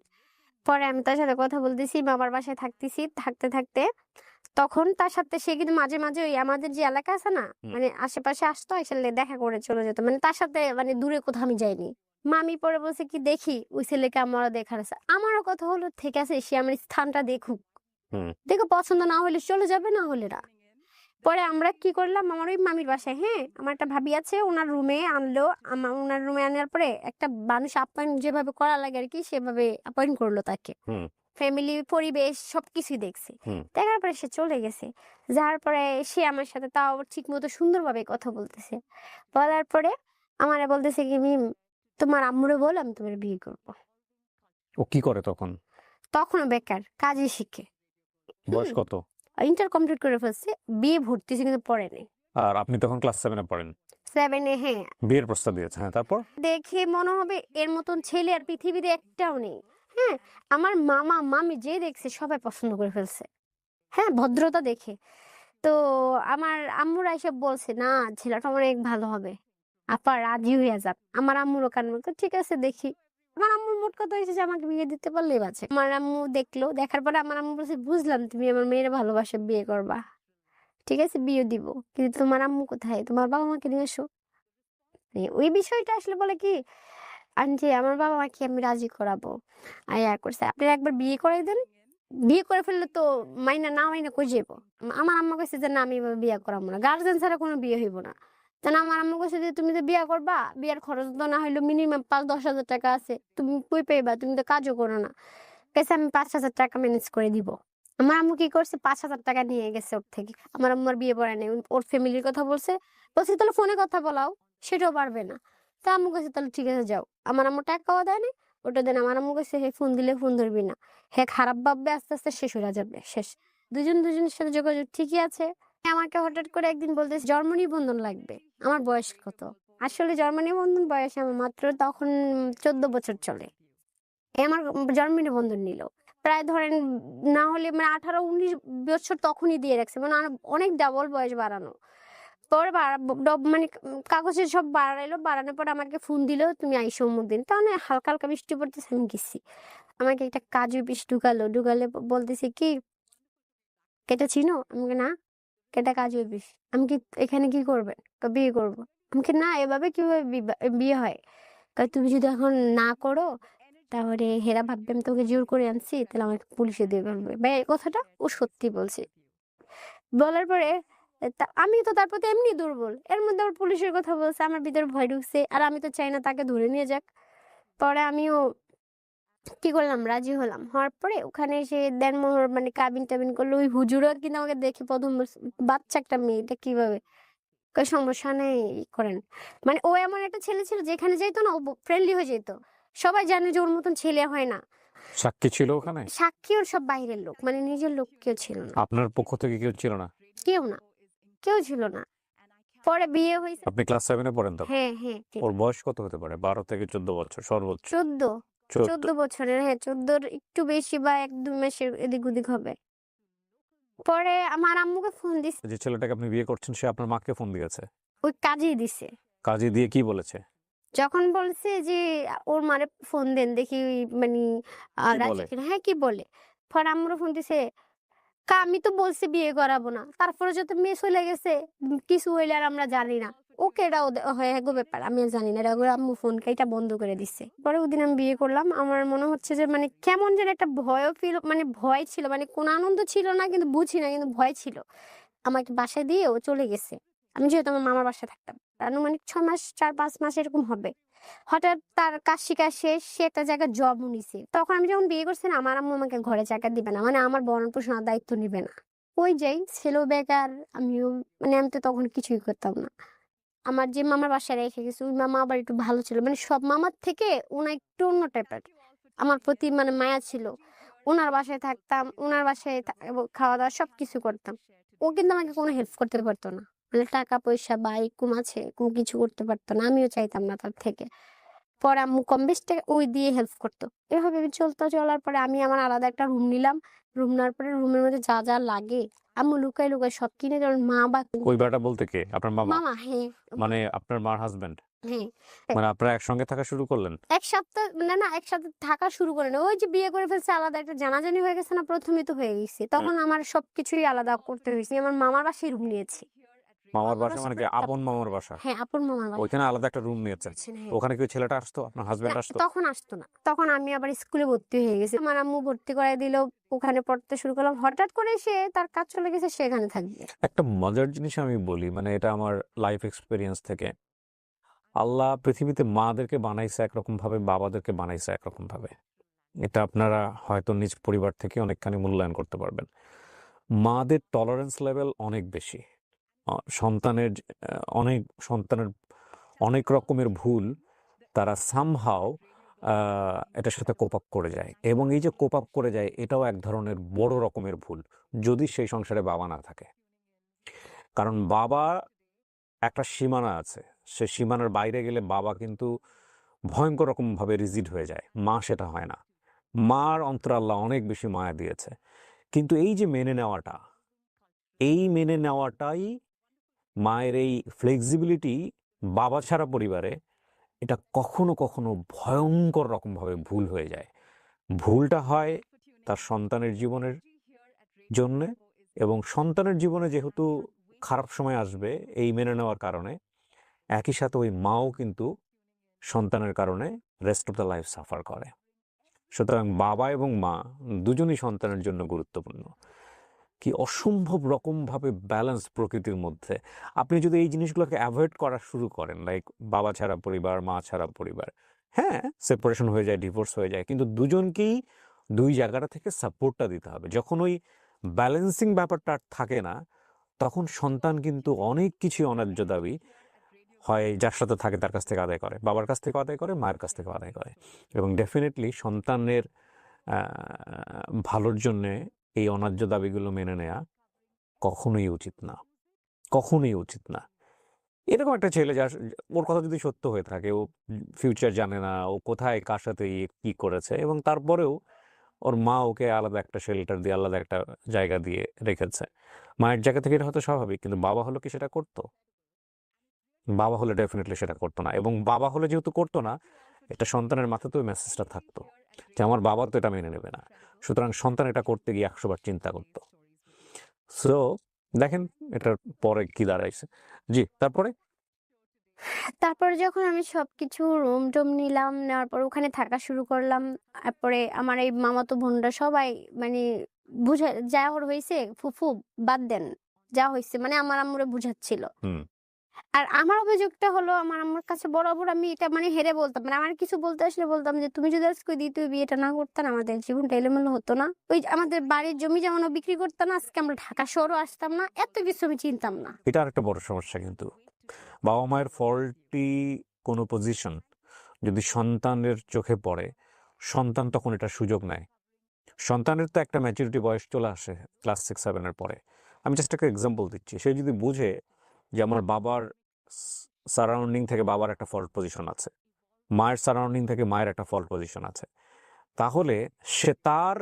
পরে আমি তার সাথে কথা বলতেছি, মামার বাসায় থাকতেছি, থাকতে থাকতে তখন তার সাথে সে কিন্তু মাঝে মাঝে ওই আমাদের যে এলাকা আছে না, হুম। মানে আশেপাশে আসতো, আসলে দেখা করে চলে যেত, মানে তার সাথে মানে দূরে কোথাও আমি যাইনি। মামি পরে বলছে কি, দেখি ওই ছেলেকে আমারও দেখার আছে। আমারও কথা হলো, ঠিক আছে, সে আমার স্থানটা দেখুক, হুম। দেখো পছন্দ না হলে চলে যাবে, না হলে না। পরে আমরা কি করলাম, আমার ওই মামির বাসায়, হ্যাঁ, আমার একটা ভাবি আছে, ওনার রুমে আনলো। ওনার রুমে আনার পরে একটা মানুষ আপ্যায়ন যেভাবে করা লাগে আর কি, সেভাবে আপ্যায়ন করলো তাকে। হুম। ফ্যামিলি, পরিবেশ সবকিছুই দেখছে। হুম। দেখার পরে সে চলে গেছে। যাওয়ার পরে সে আমার সাথে তাও ঠিক মতো সুন্দরভাবে কথা বলতেছে। বলার পরে আমারে বলতেছে কি, মিম, তোমার আম্মুরে বল আমি তোমার বিয়ে করবো। ও কি করে তখন? তখনও বেকার, কাজে শিখে। বয়স কত? ইন্টার কমপ্লিট করে ফেলছে, বিয়ে ভর্তিছে কিন্তু পড়ে নাই। আর আপনি তখন ক্লাস 7 এ পড়েন। 7 এ, হ্যাঁ। বিয়ের প্রস্তাব দিয়েছে, হ্যাঁ, তারপর? দেখে মনে হবে এর মতন ছেলে আর পৃথিবীতে একটাও নেই। হ্যাঁ, আমার মামা মামি যে দেখছে সবাই পছন্দ করে ফেলছে। হ্যাঁ, ভদ্রতা দেখে। তো আমার আম্মুরা এসব বলছে, না, ছেলেটা অনেক ভালো হবে, আপা রাজি হইয়া যান। আমার আম্মুরও কান বলতো, ঠিক আছে দেখি। আমার আম্মুর মোট কথা হয়েছে যে আমাকে বিয়ে দিতে পারলেই বাঁচে। আমার আম্মু দেখলো, দেখার পরে আমার আম্মু বলছে, বুঝলাম তুমি আমার মেয়ের ভালোবাসা, বিয়ে করবা, ঠিক আছে বিয়ে দিব, কিন্তু তোমার আম্মু কোথায়, তোমার বাবা মাকে নিয়ে এসো। ওই বিষয়টা আসলে বলে কি, আন্টি আমার বাবা মাকে আমি রাজি করাবো। আয়া করছে, আপনি একবার বিয়ে করাই দেন, বিয়ে করে ফেললে তো মাইনা না মাইনা কই যাবো। আমার আম্মা কইছে যে না, আমি এভাবে বিয়ে করাবো না, গার্জেন ছাড়া কোনো বিয়ে হইব না। তা না, আমার আম্মা কইছে যে তুমি তো বিয়ে করবা, বিয়ের খরচ তো না হইলো মিনিমাম 5-10 হাজার টাকা আছে, তুমি কই পাইবা, তুমি তো কাজও করো না। কইছে আমি 5,000 টাকা ম্যানেজ করে দিব। আমার আম্মু কি করছে, 5,000 টাকা নিয়ে গেছে ওর থেকে। আমার আম্মার বিয়ে পড়ায় নাই, ওর ফ্যামিলির কথা বলছে। বলছে তাহলে ফোনে কথা বলাও, সেটাও পারবে না। তা আম্মু কইছে তাহলে ঠিক আছে যাও। আমার আম্মু টাকাও দেয় নাই, ওটা দেন। আমার আম্মু কইছে হে ফোন দিলে ফোন ধরবি না, হে খারাপ ভাববে, আস্তে আস্তে শেষ হয়ে যাবে, শেষ। দুজন দুজনের সাথে যোগাযোগ ঠিকই আছে। আমাকে হঠাৎ করে একদিন বলতেছে জন্ম নিবন্ধন লাগবে। আমার বয়স কত? আসলে জন্ম নিবন্ধন বয়স আমার মাত্র তখন 14 বছর চলে। আমার জন্ম নিবন্ধন নিল। প্রায় ধরেন না হলে মানে 18-19 বছর তখনই দিয়ে রাখছে। মানে অনেক ডাবল বয়স বাড়ানো। পরে মানে কাগজে সব বাড়াইলো। বাড়ানোর পর আমাকে ফোন দিল, "তুমি আইসো অমুক দিন।" তখন হালকা, হালকা বৃষ্টি পড়তেছে, আমি গেছি। আমাকে একটা কাজু পিস ঢুকালো। ঢুকালে বলতেছে কি, "এটা চিনো?" আমি বলি, "না।" "এটা কাজু পিস।" আমি কি, "এখানে কি করবেন?" কয়, "বিয়ে করব।" আমি কি, "না, এভাবে কিভাবে বিয়ে হয়?" কয়, "তুমি যদি এখন না করো তাহলে হেরা ভাববে আমি তোকে জোর করে আনছি, তাহলে আমাকে পুলিশে দিয়ে ফেলবে।" ভাই এই কথাটা ও সত্যি বলছে। বলার পরে আমি তো তার প্রতি এমনি দুর্বল। এর মধ্যে আবার পুলিশের কথা বলছে, আমার ভিতরে ভয় ঢুকছে। আর আমি তো চাই না তাকে ধরে নিয়ে যাক। পরে আমিও কি করলাম, রাজি হলাম। হওয়ার পরে ওখানে এসে দেনমোহর মানে কাবিন-টাবিন করলো। ওই হুজুরও কিন্তু আমাকে দেখে ১ম বলছে, "বাচ্চা একটা মেয়ে, এটা কিভাবে?" কই, "সমস্যা নেই, করেন।" মানে ও এমন একটা ছেলে ছিল যেখানে যাইতো না ও ফ্রেন্ডলি হয়ে যেত। সবাই জানে যে ওর মতন ছেলে হয় না। সাক্ষী ছিল ওখানে? সাক্ষী ওর সব বাইরের লোক। মানে নিজের লোক কেউ ছিল না। আপনার পক্ষ থেকে কেউ ছিল না? কেউ না, কেউ ছিল না। পরে বিয়ে হইছে। আপনি ক্লাস 7 এ পড়েন তখন? হ্যাঁ, হ্যাঁ, ঠিক। ওর বয়স কত হতে পারে? ১২ থেকে ১৪ বছর সর্বোচ্চ। ১৪, ১৪। ১৪ বছরের। হ্যাঁ, ১৪ র একটু বেশি বা ১-২ মাসের এদিক ওদিক হবে। পরে আমার আম্মুকে ফোন দিছি। যে ছেলেটাকে আপনি বিয়ে করছেন সে আপনার মাকে ফোন দিয়েছে। ওই কাজেই দিছে। কাজে দিয়ে কি বলেছে? যখন বলছে যে ওর মারে ফোন দেন দেখি মানি কি রাজি বলে? কিনা। হ্যাঁ, কি বলে? পরে আম্মুরও ফোন দিছে। আমি তো বলছি বিয়ে করাবো না। তারপরে যত মেয়ে চলে গেছে, কিছু হইলে আর আমরা জানি না। ওকে এটা হ্যাঁ গো ব্যাপার। আমি আর জানি না। এটা ওর আম্মু ফোন কাইটা বন্ধ করে দিছে। পরে ওদিন আমি বিয়ে করলাম। আমার মনে হচ্ছে যে মানে কেমন যেন একটা ভয়ও মানে ভয় ছিল। মানে কোনো আনন্দ ছিল না কিন্তু বুঝি না কিন্তু ভয় ছিল। আমাকে বাসায় দিয়ে ও চলে গেছে। আমি যেহেতু আমার মামার বাসায় থাকতাম। আনুমানিক ৬ মাস ৪-৫ মাস এরকম হবে। হঠাৎ তার কাজ শিকার শেষ, সে একটা জায়গায় জবও নিছে। তখন আমি যখন বিয়ে করছি না, আমার আম্মু আমাকে ঘরে জায়গা দিবে না। মানে আমার ভরণ-পোষণের দায়িত্ব নিবে না। কই যাই, ছেলেও বেকার, আমিও মানে আমি তো তখন কিছুই করতাম না। আমার যে মামার বাসায় রেখে গেছি, ওই মামা আবার একটু ভালো ছিল। মানে সব মামার থেকে উনি একটু অন্য টাইপের। আমার প্রতি মানে মায়া ছিল। উনার বাসায় থাকতাম, উনার বাসায় খাওয়া-দাওয়া সবকিছু করতাম। ও কিন্তু আমাকে কোনো হেল্প করতে পারত না। মানে টাকা-পয়সা বা এরকম আছে, কোনো কিছু করতে পারত না। আমিও চাইতাম না তার থেকে। পরে আম্মু কম বেশ টাকা ওই দিয়ে হেল্প করত। এভাবে চলার পরে আমি আমার আলাদা একটা রুম নিলাম। রুম নেওয়ার পরে রুমের মধ্যে যা, যা লাগে আম্মু লুকায়, লুকায় সব কিনে, যেমন মা বা ওই বেটা বলতে কে? আপনার মামা? মামা, হ্যাঁ, মানে আপনার মার হাসব্যান্ড? হ্যাঁ। মানে আপনারা একসঙ্গে থাকা শুরু করলেন? ১ সপ্তাহ না, একসাথে থাকা শুরু করে না। ওই যে বিয়ে করে ফেলছে, আলাদা একটা জানাজানি হয়ে গেছে না, ১ম এই তো হয়ে গেছে। হ্যাঁ। তখন আমার সবকিছুই আলাদা করতে হয়েছে। আমার মামার বাসায় রুম নিয়েছি। মামার মামার বাসা বাসা মানে কি করে আপন মামার বাসা? হ্যাঁ, আপন মামার বাসা। ওইখানে আলাদা একটা রুম নিয়েছেন। হ্যাঁ। ওখানে কি ওই ছেলেটা আসতো? আপনার না, হাসব্যান্ড আসতো? তখন আসতো না। তখন আমি আবার স্কুলে ভর্তি হয়ে গেছি। আমার আম্মু ভর্তি করায় দিল। ওখানে পড়তে শুরু করলাম। হঠাৎ করে সে তার কাজ চলে গেছে, সে এখানে থাকবে। একটা মজার জিনিস আমি বলি, মানে এটা আমার লাইফ এক্সপেরিয়েন্স থেকে। আল্লাহ পৃথিবীতে মাদেরকে বানাইছে একরকম ভাবে, বাবাদেরকে বানাইছে একরকম ভাবে। এটা আপনারা হয়তো নিজ পরিবার থেকে অনেকখানি মূল্যায়ন করতে পারবেন। মাদের টলারেন্স লেভেল অনেক বেশি। সন্তানের সন্তানের অনেক রকমের ভুল তারা সামহাও এটার সাথে কোপ আপ করে যায়, এবং এই যে কোপ আপ করে যায় এটাও এক ধরনের বড় রকমের ভুল যদি সেই সংসারে বাবা না থাকে। কারণ বাবা একটা সীমানা আছে, সে সীমানার বাইরে গেলে বাবা কিন্তু ভয়ঙ্কর রকমভাবে রিজিড হয়ে যায়। মা সেটা হয় না। মার অন্তরে আল্লাহ অনেক বেশি মায়া দিয়েছে। কিন্তু এই যে মেনে নেওয়াটা, এই মেনে নেওয়াটাই মায়ের এই ফ্লেক্সিবিলিটি বাবা ছাড়া পরিবারে এটা কখনো কখনো ভয়ঙ্কর রকমভাবে ভুল হয়ে যায়। ভুলটা হয় তার সন্তানের জীবনের জন্যে, এবং সন্তানের জীবনে যেহেতু খারাপ সময় আসবে এই মেনে নেওয়ার কারণে, একই সাথে ওই মাও কিন্তু সন্তানের কারণে rest of the life suffer করে। সুতরাং বাবা এবং মা দুজনই সন্তানের জন্য গুরুত্বপূর্ণ। কি অসম্ভব রকমভাবে ব্যালেন্স প্রকৃতির মধ্যে। আপনি যদি এই জিনিসগুলোকে অ্যাভয়েড করা শুরু করেন, লাইক বাবা ছাড়া পরিবার, মা ছাড়া পরিবার, হ্যাঁ সেপারেশন হয়ে যায়, ডিভোর্স হয়ে যায়, কিন্তু দুজনকেই দুই জায়গাটা থেকে সাপোর্টটা দিতে হবে। যখন ওই ব্যালেন্সিং ব্যাপারটা আর থাকে না, তখন সন্তান কিন্তু অনেক কিছু অন্যায্য দাবি হয় যার সাথে থাকে তার কাছ থেকে আদায় করে, বাবার কাছ থেকে আদায় করে, মায়ের কাছ থেকে আদায় করে। এবং ডেফিনেটলি সন্তানের ভালোর জন্যে এই অন্যায্য দাবিগুলো মেনে নেয়া কখনোই উচিত না, কখনোই উচিত না। এরকম একটা ছেলে যার ওর কথা যদি সত্য হয়ে থাকে, ও ফিউচার জানে না, ও কোথায় কার সাথে কি করেছে, এবং তারপরেও ওর মা ওকে আলাদা একটা শেল্টার দিয়ে আলাদা একটা জায়গা দিয়ে রেখেছে। মায়ের জায়গা থেকে এটা হয়তো স্বাভাবিক, কিন্তু বাবা হলো কি সেটা করতো? বাবা হলে ডেফিনেটলি সেটা করতো না, এবং বাবা হলে যেহেতু করতো না, এটা সন্তানের মাথাতেও মেসেজটা থাকতো যে আমার বাবা তো এটা মেনে নেবে না, সুতরাং সন্তান এটা করতে গিয়ে 100 বার চিন্তা করতো। সো দেখেন এটার পরে কি দাঁড়াইছে। জি, তারপরে? তারপরে যখন আমি সবকিছু রুম টুম নিলাম, নেওয়ার পর ওখানে থাকা শুরু করলাম। তারপরে আমার এই মামাতো বোনরা সবাই মানে বুঝা যা ওর হইছে ফুফু বাদ দেন। যা হইছে মানে আমার আম্মুরে বুঝাচ্ছিল। হুম। আর আমার অভিযোগটা হলো আমার আম্মুর কাছে বরাবর আমি এটা মানে হেরে বলতাম। মানে আমার কিছু বলতে আসলে বলতাম যে, "তুমি যদি আজকে ওই দ্বিতীয় বিয়েটা না করতা না, আমাদের জীবনটা এলোমেলো হতো না। ওই যে আমাদের বাড়ির জমি জমানো বিক্রি করতা না, আজকে আমরা ঢাকা শহরও আসতাম না। এত কিছু আমি চিনতাম না।" এটা আরেকটা বড় সমস্যা কিন্তু। বাবা মায়ের ফল্টি কোনো পজিশন যদি সন্তানের চোখে পড়ে, সন্তান তখন এটার সুযোগ নেয়। সন্তানের তো একটা ম্যাচুরিটি বয়স চলে আসে ক্লাস 6-7 এর পরে। আমি জাস্ট একটা এক্সাম্পল দিচ্ছি। সে যদি বুঝে যে আমার বাবার সারাউন্ডিং থেকে বাবার একটা ফল্ট পজিশন আছে, মায়ের সারাউন্ডিং থেকে মায়ের একটা ফল্ট পজিশন আছে, তাহলে সে তার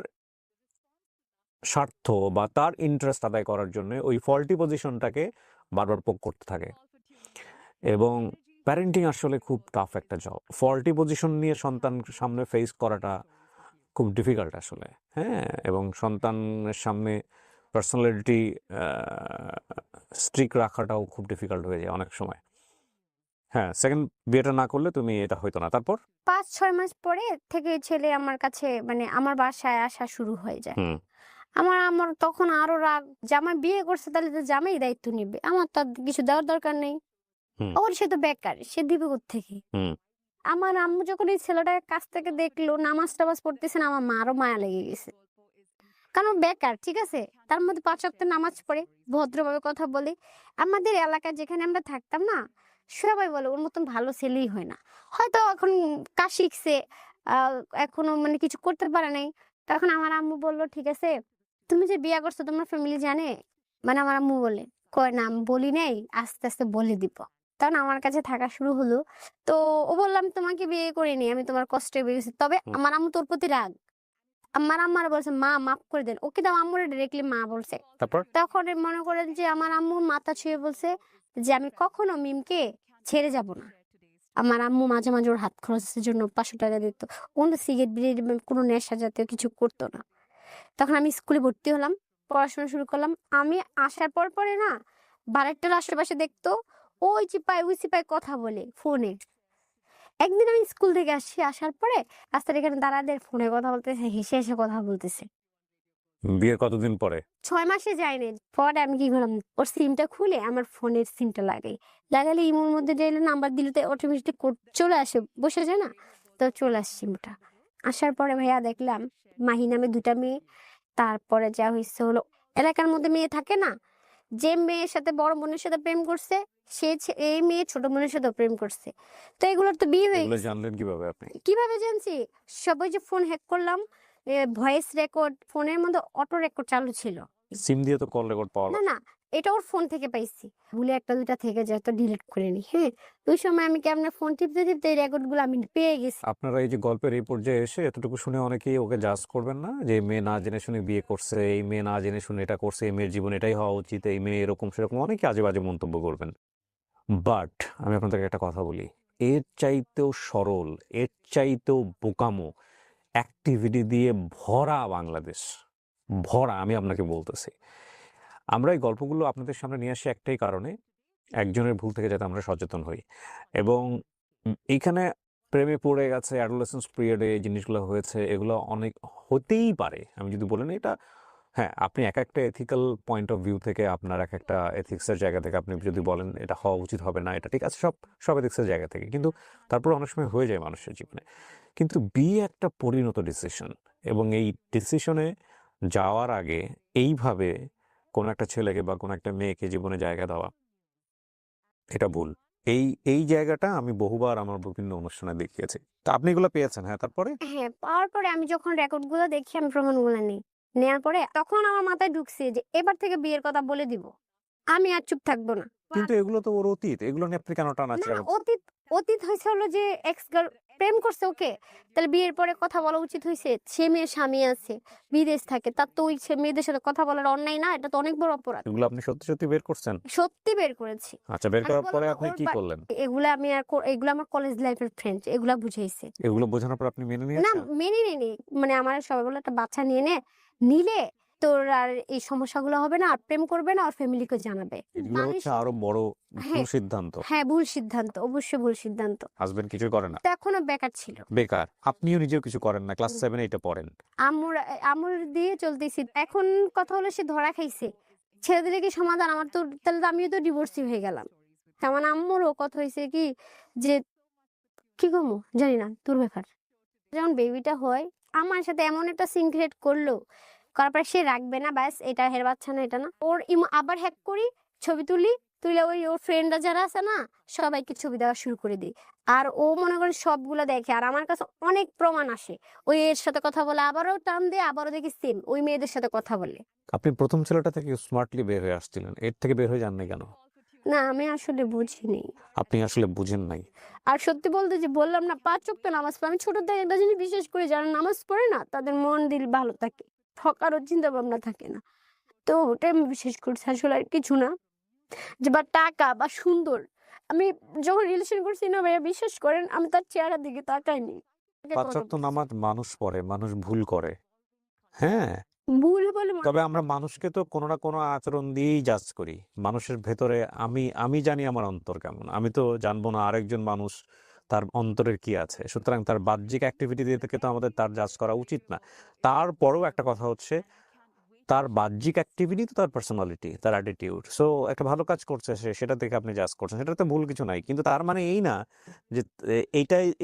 স্বার্থ বা তার ইন্টারেস্ট আদায় করার জন্য ওই ফল্টি পজিশনটাকে বারবার পোক করতে থাকে। এবং প্যারেন্টিং আসলে খুব টাফ একটা জব। ফল্টি পজিশন নিয়ে সন্তান সামনে ফেস করাটা খুব ডিফিকাল্ট আসলে। হ্যাঁ, এবং সন্তানের সামনে পার্সোনালিটি স্ট্রিক রাখাটাও খুব ডিফিকাল্ট হয়ে যায় অনেক সময়। হ্যাঁ, সেকেন্ড বিয়েটা না করলে তুমি এটা হইতো না। তারপর? ৫-৬ মাস পরে থেকে ছেলে আমার কাছে মানে আমার বাসায় আসা শুরু হয়ে যায়। হুম, আমার তখন আরো রাগ। জামাই বিয়ে করছে তাহলে তো জামাই দায়িত্ব নিবে। আমার তো আর কিছু দেওয়ার দরকার নেই। হুম, ওর সে তো বেকার। সে দিবে কোত্থেকে? হুম, আমার আম্মু যখন এই ছেলেটাকে কাছ থেকে দেখলো নামাজ-টামাজ পড়তেছে না, আমার মারও মায়া লেগে গেছে। কারণ ও বেকার, ঠিক আছে? তার মধ্যে ৫ ওয়াক্ত নামাজ পড়ে, ভদ্রভাবে কথা বলে। আমাদের এলাকায় যেখানে আমরা থাকতাম না, সবাই বলে ওর মতন ভালো ছেলেই হয় না। হয়তো এখন কাজ শিখছে, আ এখনো মানে কিছু করতে পারে নাই। তখন আমার আম্মু বলল, "ঠিক আছে, তুমি যে বিয়া করছো তোমার ফ্যামিলি জানে?" মানে আমার আম্মু বলে। কয়, "না আমি বলি নাই, আস্তে, আস্তে বলে দিব।" তখন আমার কাছে থাকা শুরু হলো। তো ও বলল, "আমি তোমাকে বিয়ে করিনি। আমি তোমার কষ্টে বিয়ে করছি।" তবে হুম। আমার আম্মু তোর প্রতি রাগ। আমার আম্মারে বলছে, "মা মাফ করে দেন।" ও কিন্তু আম্মুরে ডিরেক্টলি মা বলছে। তারপর? তখন মনে করেন যে আমার আম্মুর মাথা ছুঁয়ে বলছে যে, "আমি কখনো মিমকে ছেড়ে যাব না।" আমার আম্মু মাঝে, মাঝে ওর হাত খরচের জন্য ৳৫০০ দিত। কোনো সিগারেট, বিড়ি বা কোনো নেশা জাতীয় কিছু করত না। তখন আমি স্কুলে ভর্তি হলাম, পড়াশোনা শুরু করলাম। আমি আসার পরে না বাড়িটার আশেপাশে দেখতো ওই চিপায়, ওই চিপায় কথা বলে ফোনে। একদিন আমি স্কুল থেকে আসছি, আসার পরে রাস্তার এখানে দাঁড়ায় ফোনে কথা বলতেছে, হেসে, হেসে কথা বলতেছে। বিয়ের কতদিন পরে? ৬ মাসে যায়নি। পরে আমি কি করলাম, ওর সিমটা খুলে আমার ফোনের সিমটা লাগাই। লাগালে ইমোর মধ্যে যাইলে নাম্বার দিলে তো অটোমেটিক কোড চলে আসে, বসে যায় না? তো চলে আসছে সিমটা। আসার পরে ভাইয়া দেখলাম মাহি নামে ২ টা মেয়ে। তারপরে যা হইছে হলো এলাকার মধ্যে মেয়ে থাকে না? যে মেয়ের সাথে বড় বোনের সাথে প্রেম করছে, এই মেয়ে ছোট বোনের সাথেও প্রেম করছে। তো এগুলোর তো বিয়ে হয়ে এগুলো গেছে। জানলেন কিভাবে আপনি? কিভাবে জানছি? সবাই যে ফোন হ্যাক করলাম, ভয়েস রেকর্ড ফোনের মধ্যে অটো রেকর্ড চালু ছিল। সিম দিয়ে তো কল রেকর্ড পাওয়া না, যায়। না, এটা ওর ফোন থেকে পাইছি। ভুলে ১ টা ২ টা থেকে যায় তো ডিলিট করে নি। হ্যাঁ? ওই সময় আমি কেমনে ফোন টিপতে, টিপতে এই রেকর্ড গুলো আমি পেয়ে গেছি। আপনারা এই যে গল্পের এই পর্যায়ে এসে এতটুকু শুনে অনেকেই ওকে জাজ করবেন না যে এই মেয়ে না জেনে শুনে বিয়ে করছে, এই মেয়ে না জেনে শুনে এটা করছে, এই মেয়ের জীবন এটাই হওয়া উচিত, এই মেয়ে এরকম সেরকম অনেকে আজে বাজে মন্তব্য করবেন। বাট আমি আপনাদেরকে একটা কথা বলি, এর চাইতেও সরল, এর চাইতেও বোকামো অ্যাক্টিভিটি দিয়ে ভরা বাংলাদেশ, ভরা, আমি আপনাকে বলতেছি। আমরা এই গল্পগুলো আপনাদের সামনে নিয়ে আসি একটাই কারণে, একজনের ভুল থেকে যাতে আমরা সচেতন হই। এবং এইখানে প্রেমে পড়ে গেছে, অ্যাডোলেসেন্স পিরিয়ডে এই জিনিসগুলো হয়েছে, এগুলো অনেক হতেই পারে। আমি যদি বলেন এটা, হ্যাঁ, আপনি একটা এথিক্যাল পয়েন্ট অফ ভিউ থেকে আপনার একটা এথিক্সের জায়গা থেকে আপনি যদি বলেন এটা হওয়া উচিত হবে না, এটা ঠিক আছে, সব এথিক্সের জায়গা থেকে। কিন্তু তারপর অনেক সময় হয়ে যায় মানুষের জীবনে। কিন্তু বিয়ে একটা পরিণত ডিসিশন, এবং এই ডিসিশনে যাওয়ার আগে এইভাবে কোনো একটা ছেলেকে বা কোনো একটা মেয়েকে জীবনে জায়গা দেওয়া, এটা ভুল। এই জায়গাটা আমি বহুবার আমার বিভিন্ন অনুষ্ঠানে দেখিয়েছি। তো আপনি এগুলো পেয়েছেন, হ্যাঁ, তারপরে? হ্যাঁ, পাওয়ার পরে আমি যখন রেকর্ড গুলো দেখি আমি প্রমাণগুলো নেই। নেয়ার পরে তখন আমার মাথায় ঢুকছে যে এবার থেকে বিয়ের কথা বলে দিব। আমি আর চুপ থাকবো না। কিন্তু এগুলো তো ওর অতীত, এগুলো নিয়ে আপনি কেন না টানাচ্ছেন? অতীত অতীত হয়েছে হলো যে এক্স গার্ল প্রেম করছে ওকে, তাহলে বিয়ের পরে কথা বলা উচিত হয়েছে। সে মেয়ের স্বামী আছে, বিদেশ থাকে, তার তো ওই মেয়েদের সাথে কথা বলার অন্যায় না? এটা তো অনেক বড় অপরাধ। এগুলো আপনি সত্যি সত্যি বের করছেন? সত্যি বের করেছি। আচ্ছা, বের আমি করার বললাম পরে না আপনি ওর কি করলেন? এগুলা আমি আর এগুলা আমার কলেজ লাইফের ফ্রেন্ড, এগুলা বুঝাইছে। এগুলো বোঝানোর পর আপনি মেনে না নিয়েছেন? মেনে নেয়নি। মানে আমার সবাই বললো একটা বাচ্চা নিলে তোর আর এই সমস্যাগুলো হবে না, আর প্রেম করবে না, আর ফ্যামিলিকে জানাবে। এগুলো হচ্ছে আরো বড় ভুল হ্যাঁ সিদ্ধান্ত। হ্যাঁ ভুল সিদ্ধান্ত, অবশ্যই ভুল সিদ্ধান্ত। হাজবেন্ড কিছুই করে না? তো এখনো বেকার ছিল। বেকার। আপনিও নিজেও কিছু করেন না, ক্লাস 7 8 এ পড়েন। আমুর দিয়ে চলতেছি। এখন কথা হলো সে ধরা খাইছে, ছেড়ে দিলে কি সমাধান? আমার তো তাহলে তো আমিও তো ডিভোর্সি হয়ে গেলাম। তেমন আম্মুরও কথা হয়েছে কি যে কি করবো জানি না, তোর ব্যাপার। যখন বেবিটা হয় আমার সাথে এমন একটা সিন ক্রিয়েট করলো, করার পর সে রাখবে না, ব্যাস এটা হের বাচ্চা না, এটা না ওর আবার হ্যাক করি, ছবি তুলে ওই ওর ফ্রেন্ডরা যারা আছে না সবাইকে ছবি দেওয়া শুরু করে দিই। আর ও মনে করে সবগুলো দেখে, আর আমার কাছে অনেক প্রমাণ আসে। ওই এর সাথে কথা বলে আবারও টান দিয়ে, আবারও দেখি সেম ওই মেয়েদের সাথে কথা বলে। আপনি প্রথম ছেলেটা থেকে স্মার্টলি বের হয়ে আসছিলেন, এর থেকে বের হয়ে যাননি কেন? না আমি আসলে বুঝিনি। আপনি আসলে বুঝেন নাই। আর সত্যি বলতে যে বললাম না 5 ওয়াক্ত নামাজ পড়ে, আমি ছোট থেকে একটা জিনিস বিশেষ করে যারা নামাজ পড়ে না তাদের মন দিল ভালো থাকে, ঠকারও চিন্তা ভাবনা থাকে না। তো ওটাই আমি বিশেষ করছি, আসলে আর কিছু না। যে বা টাকা বা সুন্দর, আমি যখন রিলেশন করছি না ভাইয়া বিশ্বাস করেন আমি তার চেহারার দিকে তাকাইনি। 5 ওয়াক্ত নামাজ মানুষ পড়ে, মানুষ ভুল করে। হ্যাঁ, ভুল বলে তবে আমরা মানুষকে তো কোনো না কোনো আচরণ দিয়েই জাজ করি। মানুষের ভেতরে আমি জানি আমার অন্তর কেমন। আমি তো জানবো না আরেকজন মানুষ তার অন্তরের কি আছে। সুতরাং তার বাহ্যিক অ্যাক্টিভিটি দিয়ে থেকে তো আমাদের তার জাজ করা উচিত না। তারপরেও একটা কথা হচ্ছে, তার বাহ্যিক অ্যাক্টিভিটি তো তার পার্সোনালিটি, তার অ্যাটিটিউড। সো একটা ভালো কাজ করছে সে, সেটা দেখে আপনি জাজ করছেন। সেটাতে ভুল কিছু নাই। কিন্তু তার মানে এই না যে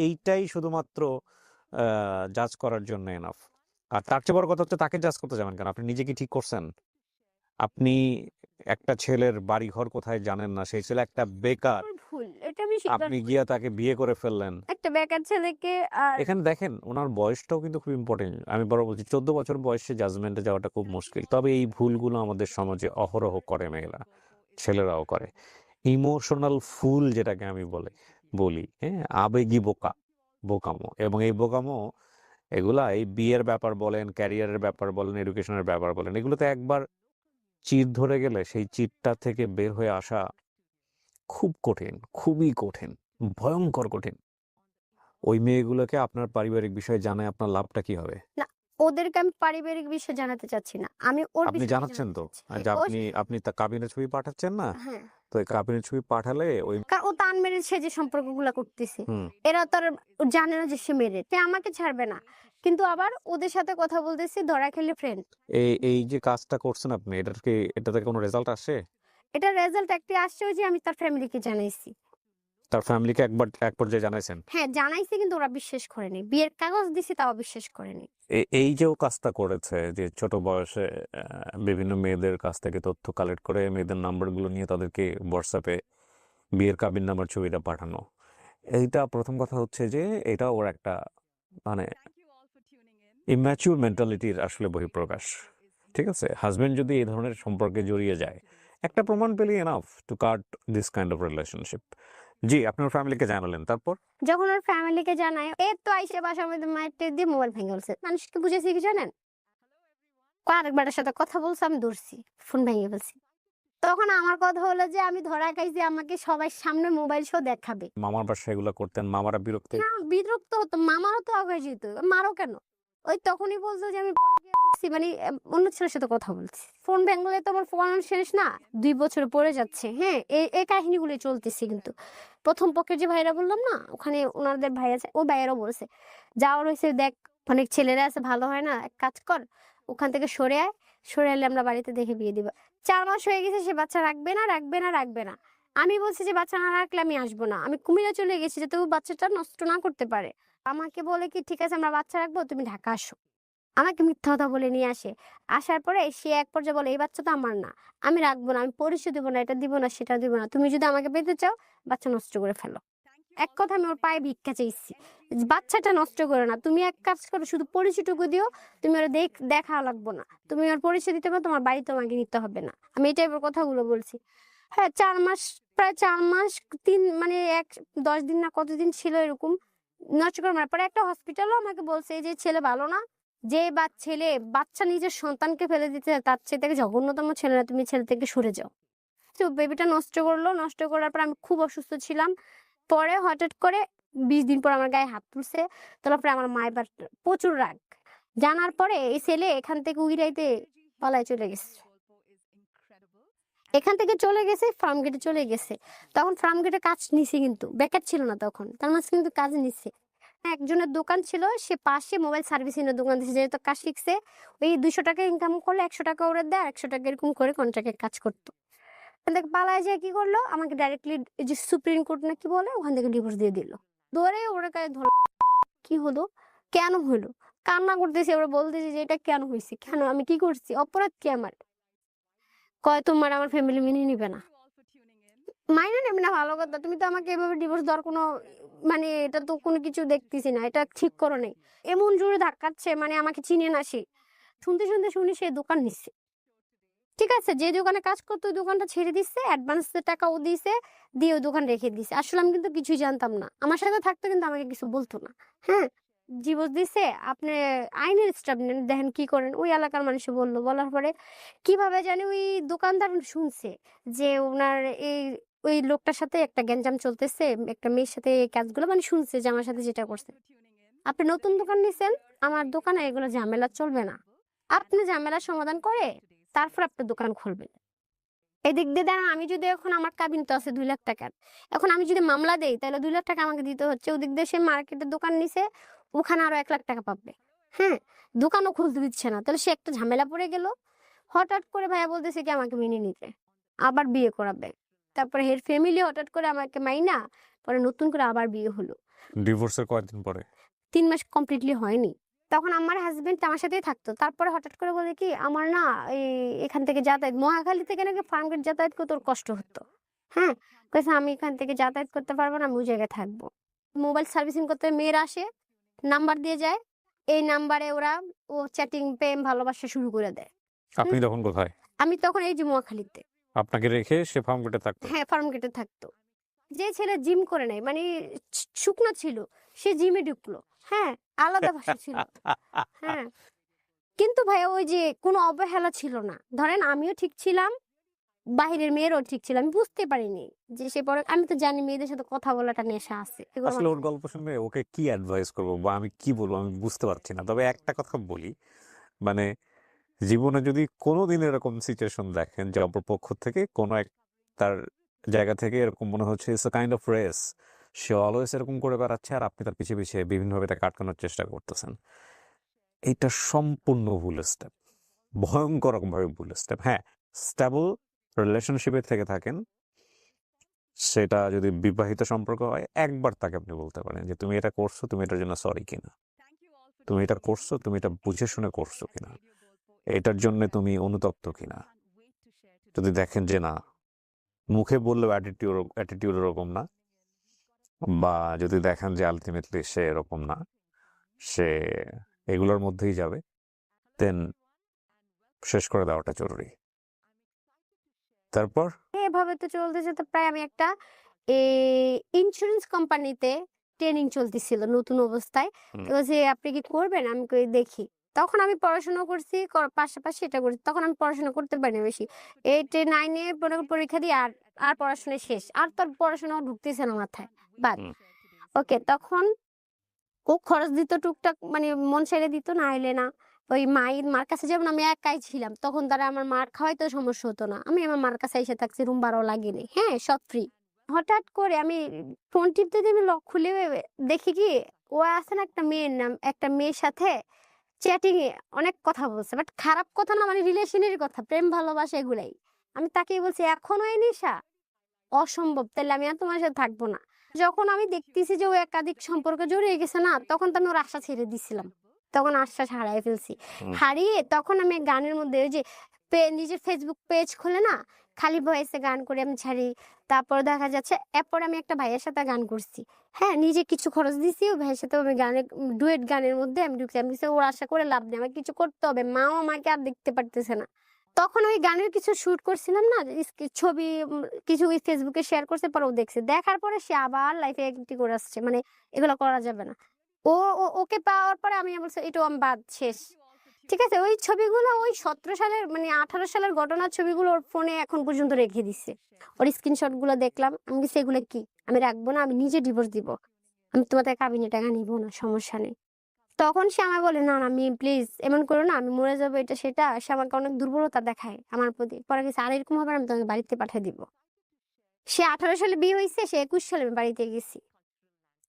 এইটাই শুধুমাত্র জাজ করার জন্য এনাফ। আর তার চেয়ে বড় কথা হচ্ছে, তাকে জাজ করতে যাবেন কেন? আপনি নিজে কি ঠিক করছেন? আপনি একটা ছেলের বাড়িঘর কোথায় জানেন না। সেই ছেলে একটা বেকার। ভুল, এটা আমি স্বীকার আপনি করি। গিয়ে তাকে বিয়ে করে ফেললেন। একটা বেকার ছেলেকে আর এখানে দেখেন উনার বয়সটাও কিন্তু খুব ইম্পর্টেন্ট। আমি বড় বলছি 14 বছর বয়সে জাজমেন্টে যাওয়াটা খুব মুশকিল। তবে এই ভুলগুলো আমাদের সমাজে অহরহ করে মেয়েরা, ছেলেরাও করে। ইমোশনাল ফুল যেটাকে আমি বলি, হ্যাঁ? আবেগী বোকামো। এবং এই বোকামো এগুলা এই বিয়ের ব্যাপার বলেন, ক্যারিয়ারের ব্যাপার বলেন, এডুকেশনের ব্যাপার বলেন, এগুলোতে একবার চিড় ধরে গেলে সেই চিড়টা থেকে বের হয়ে আসা খুব কঠিন, খুবই কঠিন, ভয়ংকর কঠিন। ওই মেয়েগুলোকে আপনার পারিবারিক বিষয় জানায় আপনার লাভটা কি হবে? না, ওদেরকে আমি পারিবারিক বিষয় জানাতে চাচ্ছি না, আমি ওর আপনি বিষয়ে জানাচ্ছেন জানাতে তো চাচ্ছি। যে ও আপনি তা কাবিনের ছবি পাঠাচ্ছেন না? হ্যাঁ, তো এই কাবিনের ছবি পাঠালে ওই কারণ ও তান মেরে সে যে সম্পর্কগুলা করতেছে, হুম, এরা তো আর জানে না যে সে মেরে, সে আমাকে ছাড়বে না। কিন্তু আবার ওদের সাথে কথা বলতেছি ধরা খেলে ফ্রেন্ড। এই যে কাজটা করছেন আপনি, এটাতে কোনো রেজাল্ট আসে? এটা রেজাল্ট একটি আসছে, ওই যে আমি তার ফ্যামিলিকে জানাইছি। তার ফ্যামিলিকে এক পর্যায়ে জানাইছেন? হ্যাঁ জানাইছি, কিন্তু ওরা বিশ্বাস করেনি। বিয়ের কাগজ দিছি তাও বিশ্বাস করেনি। এই যে ও কাজটা করেছে, যে ছোট বয়সে বিভিন্ন মেয়েদের কাছ থেকে তথ্য কালেক্ট করে মেয়েদের নাম্বারগুলো নিয়ে তাদেরকে হোয়াটসঅ্যাপে বিয়ের কাবিননামার ছবিটা পাঠানো। এইটা প্রথম কথা হচ্ছে যে এটা ওর একটা মানে ইম্যাচিউর মেন্টালিটির আসলে বহিঃপ্রকাশ। ঠিক আছে? হাজবেন্ড যদি এই ধরনের সম্পর্কে জড়িয়ে যায়, একটা প্রমাণ পেলেই enough to cut this kind of relationship. জি, আপনার ফ্যামিলিকে জানালেন, তারপর? যখন ওর ফ্যামিলিকে জানায়, এর তো আইসে বাসার মধ্যে মায়ের টের দিয়ে মোবাইল ভেঙে ফেলছে। মানুষকে বুঝেছি কি জানেন, আরেকবারের সাথে কথা বলছে, আমি ধরছি, ফোন ভেঙে ফেলছি। তখন আমার কথা হলো যে আমি ধরা খাইছি, আমাকে সবার সামনে মোবাইল শো দেখাবে। মামার বাসায় এগুলো করতেন, মামারা বিরক্ত? হ্যাঁ বিরক্ত হতো, মামারও তো আগে যেত, মারো কেন? ওই তখনই বলতো যে আমি পরকীয়া করছি, মানে অন্য ছেলের সাথে কথা বলছি। ফোন ভেঙলে তো আমার ফোন শেষ না, 2 বছর পরে যাচ্ছে। হ্যাঁ এই কাহিনীগুলো চলতেছে। কিন্তু প্রথম পক্ষের যে ভাইরা বললাম না, ওখানে ওনাদের ভাই আছে, ও ভাইয়েরও বলছে যাওয়ার হয়েছে, দেখ অনেক ছেলেরা আছে, ভালো হয় না, এক কাজ কর, ওখান থেকে সরে এলে আমরা বাড়িতে দেখে বিয়ে দিব। 4 মাস হয়ে গেছে, সে বাচ্চা রাখবে না। আমি বলছি যে বাচ্চা না রাখলে আমি আসবো না, আমি কুমিল্লা চলে গেছি যাতে ও বাচ্চাটা নষ্ট না করতে পারে। আমাকে বলে কি ঠিক আছে আমরা বাচ্চা রাখবো, তুমি ঢাকা আসো। আমাকে মিথ্যা কথা বলে নিয়ে আসে। আসার পরে সে এক পর্যায়ে বলে এই বাচ্চা তো আমার না, আমি রাখবো না, আমি পরিচয় দিব না, এটা দিব না, সেটা দিব না, তুমি যদি আমাকে পেতে চাও বাচ্চা নষ্ট করে ফেলো। এক কথা আমি ওর পায়ে ভিক্ষা চাইছি, বাচ্চাটা নষ্ট করো না, তুমি এক কাজ করো, শুধু পরিচয়টুকু দিও, তুমি ওরা দেখা লাগবো না, তুমি ওর পরিচয় দিতে পারো, তোমার বাড়ি তোমাকে নিতে হবে না। আমি এই টাইপের কথাগুলো বলছি। হ্যাঁ 4 মাস, প্রায় 4 মাস, 10 দিন না কতদিন ছিল এরকম নষ্ট করে মারার পরে একটা হসপিটালও আমাকে বলছে এই যে ছেলে ভালো না, যে ছেলে বাচ্চা নিজের সন্তানকে ফেলে দিতে চায়, তার চেয়ে থেকে জঘন্যতম ছেলে না, তুমি ছেলে থেকে সরে যাও। তো বেবিটা নষ্ট করলো, নষ্ট করার পর আমি খুব অসুস্থ ছিলাম। পরে হঠাৎ করে 20 দিন পর আমার গায়ে হাত তুলছে, তোলার পরে আমার মা এবার প্রচুর রাগ জানার পরে এই ছেলে এখান থেকে উইরাইতে পালায় চলে গেছে, এখান থেকে চলে গেছে, ফার্ম গেটে চলে গেছে। তখন ফার্ম গেটে কাজ নিছে, কিন্তু বেকার ছিল না তখন, তার মাঝে কিন্তু কাজ নিছে। একজনের দোকান ছিল, সে পাশে মোবাইল সার্ভিসিং এর দোকান দিয়েছে, যেহেতু কাজ শিখছে, ওই 200 টাকা ইনকাম করলে 100 টাকা ওরে দেয়, 100 টাকা এরকম করে কন্ট্রাক্টের কাজ করতো। ওখান থেকে পালায় যায়, কি করলো, আমাকে ডাইরেক্টলি যে সুপ্রিম কোর্ট না কি বলে, ওখান থেকে ডিভোর্স দিয়ে দিল। ধরে ওরা গায়ে ধর, কি হলো, কেন হলো, কান্না করতেছে, ওরা বলতেছে যে এটা কেন হয়েছে, কেন আমি কি করছি, অপরাধ কি আমার। কয় তোমার আমার ফ্যামিলি মেনে নিবে না। মাইনে নেবে না ভালো কথা, তুমি তো আমাকে এভাবে ডিভোর্স দেওয়ার কোনো মানে এটা তো কোনো কিছু দেখতেছি না, এটা ঠিক করো নাই। এমন জোরে ধাক্কাচ্ছে, মানে আমাকে চিনে না সে। শুনতে শুনতে শুনি সে দোকান নিচ্ছে, ঠিক আছে, যে দোকানে কাজ করতো ওই দোকানটা ছেড়ে দিচ্ছে, অ্যাডভান্স টাকাও দিয়েছে, দিয়ে ওই দোকান রেখে দিছে। আসলে আমি কিন্তু কিছুই জানতাম না, আমার সাথে থাকতো কিন্তু আমাকে কিছু বলতো না। হ্যাঁ ডিভোর্স দিছে, আপনি আইনের স্টাফ নেন, দেখেন কি করেন। ওই এলাকার মানুষে বললো, বলার পরে কিভাবে জানি ওই দোকানদার শুনছে যে ওনার এই ওই লোকটার সাথে একটা গ্যাঞ্জাম চলতেছে, একটা মেয়ের সাথে এই কাজগুলো, মানে শুনছে যে আমার সাথে যেটা করছে। আপনি নতুন দোকান নিছেন, আমার দোকানে এগুলো ঝামেলা চলবে না, আপনি ঝামেলার সমাধান করে তারপর আপনি দোকান খুলবেন। এদিক দিয়ে দেন, আমি যদি এখন আমার কাবিন তো আছে 2 লাখ টাকার, এখন আমি যদি মামলা দেই তাহলে 2 লাখ টাকা আমাকে দিতে হচ্ছে। ওদিক দিয়ে সে মার্কেটে দোকান নিছে, ওখানে আরো 1 লাখ টাকা পাবে। হ্যাঁ দোকানও খুলতে দিচ্ছে না, তাহলে সে একটা ঝামেলা পড়ে গেল। হঠাৎ করে ভাইয়া বলতেছে কি আমাকে মেনে নিতে, আবার বিয়ে করাবে। তারপরে হের ফ্যামিলি হঠাৎ করে আমাকে মাইনা, পরে নতুন করে আবার বিয়ে হলো। ডিভোর্সের কয়েকদিন পরে 3 মাস কমপ্লিটলি হয়নি, তখন আমার হাজবেন্ড আমার সাথেই থাকতো। তারপরে হঠাৎ করে বলে কি আমার না এই এখান থেকে যাতায়াত, মহাখালী থেকে নাকি ফার্মগেট যাতায়াত করতে ওর কষ্ট হতো। হ্যাঁ কইছে আমি এখান থেকে যাতায়াত করতে পারবো না, আমি ওই জায়গায় থাকবো। মোবাইল সার্ভিসিং করতে মেয়েরা আসে, নাম্বার দিয়ে যায়, এই নাম্বারে ওরা ও চ্যাটিং প্রেম ভালোবাসা শুরু করে দেয়। আপনি তখন কোথায়? আমি তখন এই যে মহাখালীতে। আপনাকে রেখে সে ফার্ম গেটে থাকতো? হ্যাঁ ফার্ম গেটে থাকতো। যে ছেলে জিম করে নাই, মানে শুকনা ছিল, সে জিমে ঢুকলো। হ্যাঁ আলাদা ভাষা ছিল। হ্যাঁ কিন্তু ভাইয়া ওই যে কোনো অবহেলা ছিল না, ধরেন আমিও ঠিক ছিলাম, বাহিরের মেয়েরও ঠিক ছিল, আমি বুঝতে পারিনি যে সে পরে। আমি তো জানি মেয়েদের সাথে কথা বলাটা নেশা আছে, এগুলো আসলে ওর গল্প শুনবে ওকে কি অ্যাডভাইস করবো বা আমি কি বলবো আমি বুঝতে পারছি না। তবে একটা কথা বলি, মানে জীবনে যদি কোনোদিন এরকম সিচুয়েশন দেখেন যে অপরপক্ষ থেকে কোনো এক তার জায়গা থেকে এরকম মনে হচ্ছে it's a kind of race, say always এরকম করে বেড়াচ্ছে আর আপনি তার পিছিয়ে পিছিয়ে বিভিন্নভাবে এটা আটকানোর চেষ্টা করতেছেন, এইটা সম্পূর্ণ ভুল স্টেপ, ভয়ঙ্কর রকমভাবে ভুল স্টেপ। হ্যাঁ স্টেবল রিলেশনশিপে থেকে থাকেন, সেটা যদি বিবাহিত সম্পর্ক হয়, একবার তাকে আপনি বলতে পারেন যে তুমি এটা করছো, তুমি এটার জন্য সরি কিনা, তুমি এটা করছো, তুমি এটা বুঝে শুনে করছো কিনা, এটার জন্য তুমি অনুতপ্ত কিনা। যদি দেখেন যে না, মুখে বললেও অ্যাটিটিউড এরকম না, বা যদি দেখেন যে আলটিমেটলি সে এরকম না, সে এগুলোর মধ্যেই যাবে, দেন শেষ করে দেওয়াটা জরুরি। তারপর এভাবে তো চলতেছে। তো প্রায় আমি একটা ইন্স্যুরেন্স কোম্পানিতে ট্রেনিং চলতেছিল নতুন অবস্থায়। হুম। তো বলছে আপনি কি করবেন, আমি কই দেখি। তখন আমি পড়াশোনা করছি, পাশাপাশি এটা করছি। তখন আমি পড়াশোনা করতে পারি না বেশি, 8 9 এ পরীক্ষা দিয়ে আর আর পড়াশোনা শেষ, আর তোর পড়াশোনা ঢুকতেছে না মাথায়, বাদ। হুম। ওকে তখন ও খরচ দিত টুকটাক, মানে মন ছেড়ে দিত, না হইলে না। ওই মার কাছে যেমন আমি একাই ছিলাম, তখন তারা আমার মার খাওয়াইতেও সমস্যা হতো না, আমি আমার মার কাছে এসে থাকছি, রুম ভাড়াও লাগেনি, হ্যাঁ সব ফ্রি। হঠাৎ করে আমি ফোন টিপতে আমি লক খুলে দেখি কি ও আছে না একটা মেয়ের সাথে চ্যাটিং এ অনেক কথা বলছে, বাট খারাপ কথা না, মানে রিলেশনের কথা, প্রেম ভালোবাসা এগুলাই। আমি তাকেই বলছি এখনো এই নেশা, অসম্ভব, তাহলে আমি আর তোমার সাথে থাকবো না। যখন আমি দেখতেছি যে ও একাধিক সম্পর্কে জড়িয়ে গেছে না, তখন তো আমি ওর আশা ছেড়ে দিছিলাম, তখন আশ্বাস হারিয়ে ফেলছি। হুম। হারিয়ে তখন আমি গানের মধ্যে ওই যে নিজের ফেসবুক পেজ খুলে না খালি ভয়েসে গান করে আমি ছাড়ি। তারপর দেখা যাচ্ছে এরপর আমি একটা ভাইয়ের সাথে গান করছি। হ্যাঁ, নিজে কিছু খরচ দিছি, ওই ভাইয়ের সাথে আমি গানে ডুয়েট গানের মধ্যে আমি ঢুকছি। আমি বলছি, ওর আশা করে লাভ নেই, আমার কিছু করতে হবে। মাও আমাকে আর দেখতে পারতেছে না। তখন ওই গানের কিছু শুট করছিলাম না, ছবি কিছু ওই ফেসবুকে শেয়ার করছে, পরে ও দেখছে। দেখার পরে সে আবার লাইফে একটি করে আসছে, মানে এগুলো করা যাবে না। ওকে পাওয়ার পরে আমি বলছি এটাও আমি বাদ, শেষ। ঠিক আছে, ওই ছবিগুলো ওই 17 সালের মানে 18 সালের ঘটনার ছবিগুলো ওর ফোনে এখন পর্যন্ত রেখে দিছে। ওর স্ক্রিনশট গুলো দেখলাম, আমি বলছি এগুলো কি, আমি রাখবো না, আমি নিজে ডিভোর্স দিব, আমি তোমাদের কাবিনে টাকা নিবো না, সমস্যা নেই। তখন সে আমায় বলে, না না আমি প্লিজ এমন করো না, আমি মরে যাবো, এটা সেটা। সে আমাকে অনেক দুর্বলতা দেখায় আমার প্রতি। পরে গেছে, আর এরকম হবে না, আমি তোমাকে বাড়িতে পাঠিয়ে দিব। সে 18 সালে বিয়ে হয়েছে, সে 21 সালে আমি বাড়িতে গেছি।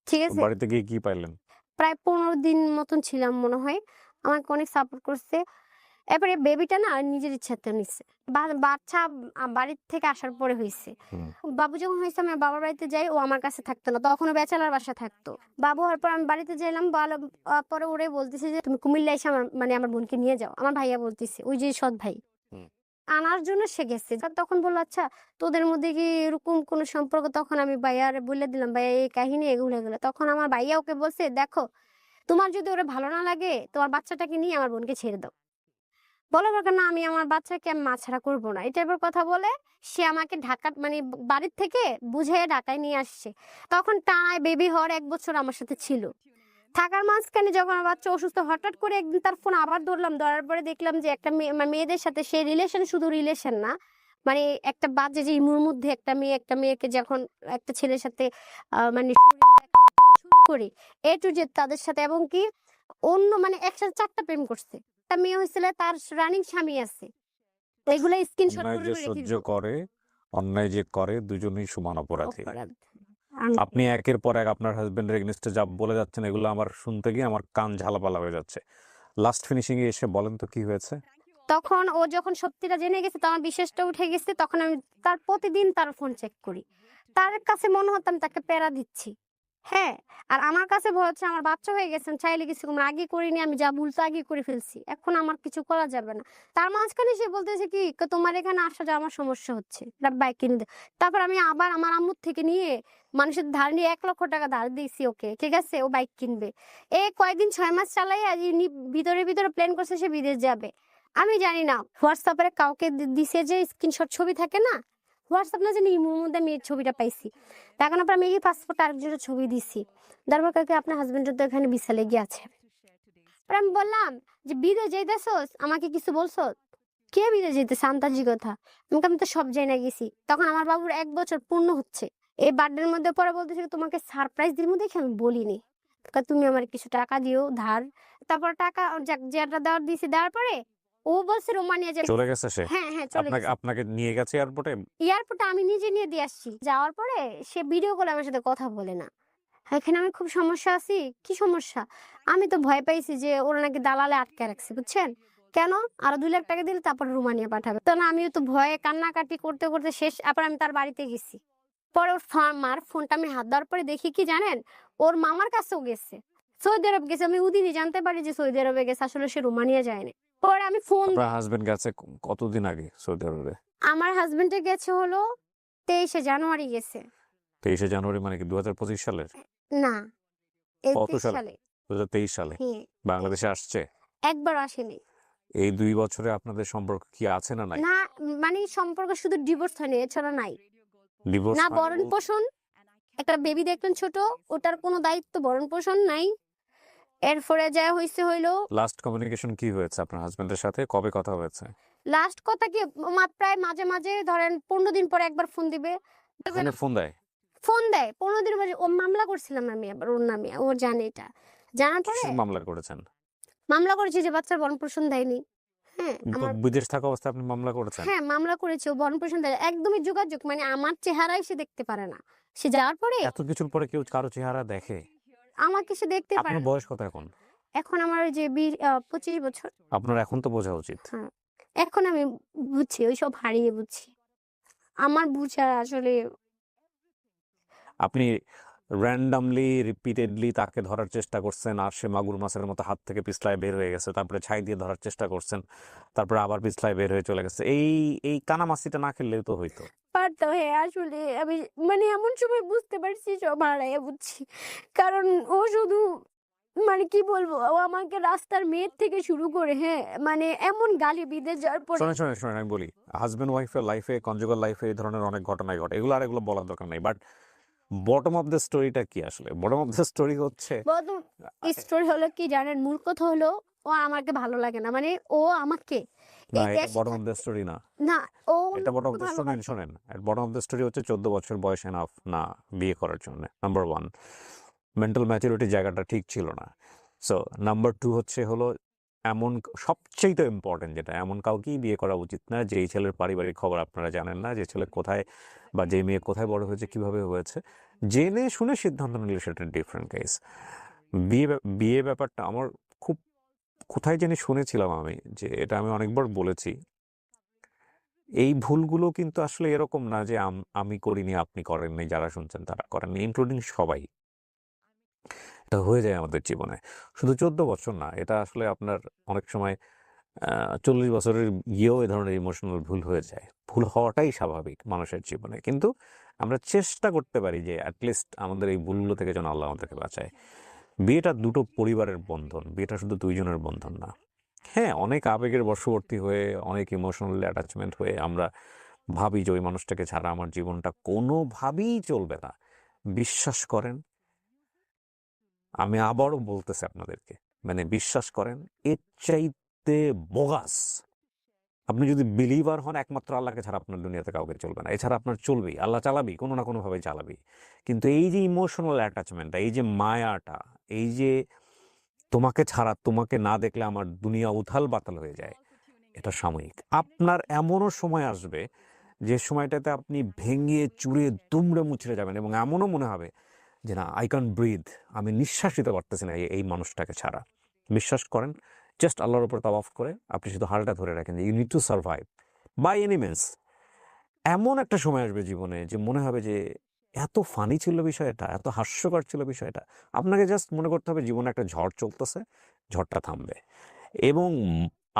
ঠিক আছে, বাড়িতে গিয়ে কি পাইলেন? প্রায় 15 দিন মতন ছিলাম মনে হয়। আমাকে অনেক সাপোর্ট করছে। এরপরে বেবিটা না নিজের ইচ্ছাতে নিচ্ছে। বাচ্চা বাড়ির থেকে আসার পরে হয়েছে। হুম। বাবু যখন হয়েছে আমি বাবার বাড়িতে যাই, ও আমার কাছে থাকতো না, তখনও ব্যাচেলার বাসা থাকতো। বাবু হওয়ার পর আমি বাড়িতে যাইলাম, পরে ওরে বলতেছে যে তুমি কুমিল্লা এসে আমার বোনকে নিয়ে যাও। আমার ভাইয়া বলতেছে, ওই যে সৎ ভাই, হুম। আনার জন্য সে গেছে। তখন বললো, আচ্ছা তোদের মধ্যে কি এরকম কোনো সম্পর্ক? তখন আমি ভাইয়ারে বলে দিলাম, ভাইয়া এই কাহিনী এগুলো এগুলো। তখন আমার ভাইয়া ওকে বলছে, দেখো তোমার যদি ওরা ভালো না লাগে, তোমার বাচ্চাটাকে নিয়ে আমার বোনকে ছেড়ে দাও। বলা দরকার না, আমি আমার বাচ্চাকে আমি মাছাড়া করবো না, এই টাইপের কথা বলে সে আমাকে ঢাকা মানে বাড়ির থেকে বুঝিয়ে ঢাকায় নিয়ে আসছে। তখন টানায় বেবি হওয়ার 1 বছর আমার সাথে ছিল। থাকার মাঝখানে যখন আমার বাচ্চা অসুস্থ, হঠাৎ করে একদিন তার ফোন আবার ধরলাম, ধরার পরে দেখলাম যে একটা মেয়েদের সাথে সে রিলেশন, শুধু রিলেশন না, মানে একটা বাজে যে ইমুর মধ্যে একটা মেয়েকে যখন একটা ছেলের সাথে মানে শরীর দেখানো থেকে শুরু করে এ টু জেড তাদের সাথে, এবং কি অন্য মানে একসাথে 4টা প্রেম করছে। একটা মেয়ে হয়েছিল, তার রানিং স্বামী আছে। এগুলো স্ক্রিনশট অন্যায় করে যে রেখে সহ্য দিব। করে, অন্যায় যে করে, দুজনেই সমান অপরাধী। অপরাধ। আপনি একের পর এক আপনার হাজবেন্ডের এগেনস্টে যা বলে যাচ্ছেন, এগুলো আমার শুনতে গিয়ে আমার কান ঝালাপালা হয়ে যাচ্ছে। লাস্ট ফিনিশিং এ এসে বলেন তো কি হয়েছে? তখন ও যখন সত্যিটা জেনে গেছে, তো আমার বিশ্বাসটা উঠে গেছে। তখন আমি তার প্রতিদিন তার ফোন চেক করি। তার কাছে মনে হতো আমি তাকে প্যারা দিচ্ছি। হ্যাঁ, আর আমার কাছে ভয় হচ্ছে আমার বাচ্চা হয়ে গেছে, আমি চাইলে কিছু আগে করিনি, আমি যা ভুল তা আগে করে ফেলছি, এখন আমার কিছু করা যাবে না। তার মাঝখানে সে বলতেছে কি, তোমার এখানে আসা যাওয়া আমার সমস্যা হচ্ছে, একটা বাইক কিনে দে। তারপর আমি আবার আমার আম্মুর থেকে নিয়ে মানুষের ধার নিয়ে 1 লক্ষ টাকা ধার দিয়েছি ওকে, ঠিক আছে, ও বাইক কিনবে। কয়েকদিন 6 মাস চালাই আজ ভিতরে ভিতরে প্ল্যান করছে সে বিদেশ যাবে। আমি জানি না হোয়াটসঅ্যাপে কাউকে দিছে যে স্ক্রিনশট ছবি থাকে না, হোয়াটসঅ্যাপ না জানি ইমোর মধ্যে আমি এই ছবিটা পাইছি। দেখানোর পর আমি এই পাসপোর্ট আরেকজনের ছবি দিছি। তারপর কাকে আপনার হাজবেন্ডের তো এখানে ভিসা লেগে আছে। আর আমি বললাম যে বিদেশ যাইতেছস, আমাকে কিছু বলছস? কে বিদেশ যেতেছে, আন্তাজি কথা। আমি তো সব জানি না গেছি। তখন আমার বাবুর 1 বছর পূর্ণ হচ্ছে। এই বার্থডের মধ্যে পরে বলতেছে তোমাকে সারপ্রাইজ দিব দেখে আমি বলিনি। তুমি আমার কিছু টাকা দিও ধার। তারপর টাকা যেটা দেওয়ার দিয়েছি, দেওয়ার পরে ও বলছে রোমানিয়া যাবে। চলে গেছে সে? হ্যাঁ হ্যাঁ, চলে আপনাকে গেছে। আপনাকে নিয়ে গেছে এয়ারপোর্টে? এয়ারপোর্টে আমি নিজে নিয়ে দিয়ে আসছি। যাওয়ার পরে সে ভিডিও কলে আমার সাথে কথা বলে না। এখানে আমি খুব সমস্যা আছি। কি সমস্যা? আমি তো ভয় পাইছি যে ওরা নাকি দালালে আটকে রাখছে, বুঝছেন? কেন? আরো 2 লাখ টাকা দিলে তারপর রোমানিয়া পাঠাবে। তো না, আমিও তো ভয়ে কান্নাকাটি করতে করতে শেষ। আবার আমি তার বাড়িতে গেছি। পরে ওর মার ফোনটা আমি হাত দেওয়ার পরে দেখি কি জানেন? ওর মামার কাছেও গেছে। সৌদি আরব গেছে। আমি ওদিনই জানতে পারি যে সৌদি আরবে গেছে। আসলে সে রোমানিয়া যায়নি। পরে আমি ফোন আপনার হাজবেন্ড গেছে কতদিন আগে সৌদি আরবে? আমার হাজবেন্ডে গেছে হলো 23শে জানুয়ারি গেছে। 23শে জানুয়ারি মানে কি 2025 সালের? না, কত 23 সালে? সালে। 2023 সালে হ্যাঁ, বাংলাদেশে আসছে। একবার আসেনি। এই 2 বছরে আপনাদের সম্পর্ক কি আছে না নাই? না, মানে সম্পর্ক শুধু ডিভোর্স হয়নি, এছাড়া নাই। ডিভোর্স না মানে ভরণ পোষণ, একটা বেবি দেখলেন ছোট, ওটার কোনো দায়িত্ব ভরণ পোষণ নাই। এরপরে যা হইলো লাস্ট কমিউনিকেশন কি হয়েছে আপনার হাজবেন্ডের সাথে? কবে কথা হয়েছে? লাস্ট কথা কি, প্রায় মাঝে মাঝে ধরেন 15 দিন পরে একবার ফোন দিবে। ফোনে ফোন দেয়? ফোন দেয় 15 দিন পরে। ও মামলা করছিলাম আমি আবার ওর নামে, ও জানে এটা। জানার পরে কিসের মামলা করেছেন? মামলা করেছি যে বাচ্চার ভরণ পোষণ দেয়নি। হ্যাঁ, আমার বিদেশ থাকা অবস্থায় আপনি মামলা করেছেন? হ্যাঁ মামলা করেছে, ও ভরণ পোষণ দেয়, একদমই যোগাযোগ মানে আমার চেহারাই সে দেখতে পারে না। সে যাওয়ার পরে এত কিছুর পরে কেউ কারো চেহারা দেখে? আমাকে সে দেখতে পারে আপনার না। বয়স কত এখন? এখন আমার ওই যে 25 বছর। আপনার এখন তো বোঝা উচিত। হ্যাঁ, এখন আমি বুঝছি, ওইসব হারিয়ে বুঝছি। আমার বুঝার আসলে আপনি র্যান্ডামলি রিপিটেডলি তাকে ধরার চেষ্টা করছেন, আর সে মাগুর মাছের মতো হাত থেকে পিছলায় বের হয়ে গেছে, তারপরে ছাই দিয়ে ধরার চেষ্টা করছেন, তারপরে আবার পিছলায় বের হয়ে চলে গেছে, এই এই কানামাছিটা না খেললেও তো হইতো। পারতাম, হ্যাঁ, আসলে আমি মানে এমন সময় বুঝতে পারছি সব হারাইয়া বুঝছি। কারণ ও শুধু মানে কি বলবো? ও আমাকে রাস্তার মেয়ের থেকে শুরু করে, হ্যাঁ, মানে এমন গালি বিদেশ যাওয়ার পরে শোনেন আমি বলি, হাজব্যান্ড ওয়াইফের লাইফে, কনজুগাল লাইফে এই ধরনের অনেক ঘটনাই ঘটে, এগুলো বলার দরকার নাই, বাট বটম অফ দ্য স্টোরিটা কি আসলে? বটম অফ দ্য স্টোরি হচ্ছে প্রথম স্টোরি হলো কি জানেন? মূল কথা হলো ও আমাকে ভালো লাগে না। মানে ও আমাকে না, এই এটা দেশে বটম অফ দ্য স্টোরি না, না, ও এটা বটম অফ অন্যকে দ্য ভালোবাসে। শোনেন, বটম অফ দ্য স্টোরি হচ্ছে 14 বছর বয়স এনাফ না বিয়ে করার জন্য, নাম্বার 1। মেন্টাল ম্যাচুরিটি জায়গাটা ঠিক ছিল না। সো নাম্বার 2 হলো এমন সবচেয়ে ইম্পর্টেন্ট যেটা, এমন কাউকেই বিয়ে করা উচিত না যেই ছেলের পারিবারিক খবর আপনারা জানেন না, যে ছেলে কোথায় বা যে মেয়ে কোথায় বড় হয়েছে, কিভাবে হয়েছে, জেনে শুনে সিদ্ধান্ত নিলে সেটা ডিফারেন্ট কেস। বিয়ে ব্যাপারটা আমার খুব, কোথায় জানি শুনেছিলাম আমি, যে এটা আমি অনেকবার বলেছি, এই ভুলগুলো কিন্তু আসলে এরকম না যে আমি করিনি আপনি করেননি, যারা শুনছেন তারা করেননি, ইনক্লুডিং সবাই। এটা হয়ে যায় আমাদের জীবনে, শুধু 14 বছর না, এটা আসলে আপনার অনেক সময় 40 বছরের গিয়েও এ ধরনের ইমোশনাল ভুল হয়ে যায়। ভুল হওয়াটাই স্বাভাবিক মানুষের জীবনে, কিন্তু আমরা চেষ্টা করতে পারি যে অ্যাটলিস্ট আমাদের এই ভুলগুলো থেকে যেন আল্লাহ আমাদেরকে বাঁচায়। বিয়েটা দুটো পরিবারের বন্ধন, বিয়েটা শুধু দুইজনের বন্ধন না। হ্যাঁ, অনেক আবেগের বশবর্তী হয়ে, অনেক ইমোশনাল অ্যাটাচমেন্ট হয়ে আমরা ভাবি যে ওই মানুষটাকে ছাড়া আমার জীবনটা কোনোভাবেই চলবে না। বিশ্বাস করেন, আমি আবারও বলতেছি আপনাদেরকে, মানে বিশ্বাস করেন, এর চাইতে বোগাস, আপনি যদি বিলিভার হন, একমাত্র আল্লাহকে ছাড়া আপনার দুনিয়াতে কাউকে চলবে না, এছাড়া আপনার চলবেই, আল্লাহ চালাবি, কোনো না কোনোভাবে চালাবি, কিন্তু এই যে ইমোশনাল অ্যাটাচমেন্টটা, এই যে মায়াটা, এই যে তোমাকে ছাড়া, তোমাকে না দেখলে আমার দুনিয়া উথাল বাতাল হয়ে যায়, এটা সাময়িক। আপনার এমনও সময় আসবে যে সময়টাতে আপনি ভেঙে চুরে দুমড়ে মুচড়ে যাবেন, এবং এমনও মনে হবে যে না, আই ক্যান ব্রিথ, আমি নিঃশ্বাস নিতে পারতেছি না এই মানুষটাকে ছাড়া। বিশ্বাস করেন, জাস্ট আল্লাহর উপর তাওয়াফ করে আপনি শুধু হালটা ধরে রাখেন যে you need to survive by any means. এমন একটা সময় আসবে জীবনে যে মনে হবে যে এত ফানি ছিল বিষয়টা, এত হাস্যকর ছিল বিষয়টা। আপনাকে জাস্ট মনে করতে হবে জীবনে একটা ঝড় চলতেছে, ঝড়টা থামবে। এবং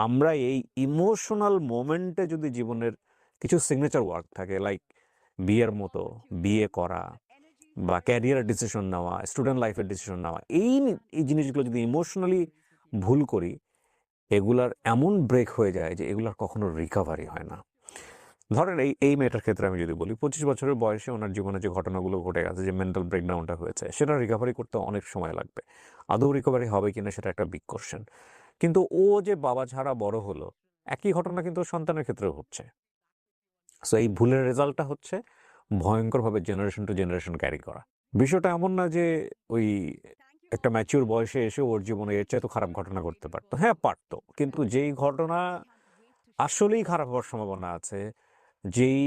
আমরা এই ইমোশনাল মোমেন্টে যদি জীবনের কিছু সিগনেচার ওয়ার্ক থাকে, লাইক বিয়ের মতো, বিয়ে করা বা ক্যারিয়ারের ডিসিশন নেওয়া, স্টুডেন্ট লাইফের ডিসিশন নেওয়া, এই জিনিসগুলো যদি ইমোশনালি ভুল করি, এগুলার এমন ব্রেক হয়ে যায় যে এগুলার কখনো রিকভারি হয় না। ধরেন এই মেয়েটার ক্ষেত্রে আমি যদি বলি, 25 বছরের বয়সে ওনার জীবনে যে ঘটনাগুলো ঘটে গেছে, যে মেন্টাল ব্রেকডাউনটা হয়েছে, সেটা রিকভারি করতে অনেক সময় লাগবে। আদৌ রিকভারি হবে কিনা সেটা একটা বিগ কোশ্চেন। কিন্তু ও যে বাবা ছাড়া বড় হলো, একই ঘটনা কিন্তু ওর সন্তানের ক্ষেত্রেও হচ্ছে। সো এই ভুলের রেজাল্টটা হচ্ছে ভয়ঙ্করভাবে জেনারেশন টু জেনারেশন ক্যারি করা। বিষয়টা এমন না যে ওই একটা ম্যাচিউর বয়সে এসে ওর জীবনে এর চাইতে খারাপ ঘটনা ঘটতে পারতো, হ্যাঁ পারতো, কিন্তু যেই ঘটনা আসলেই খারাপ হওয়ার সম্ভাবনা আছে, যেই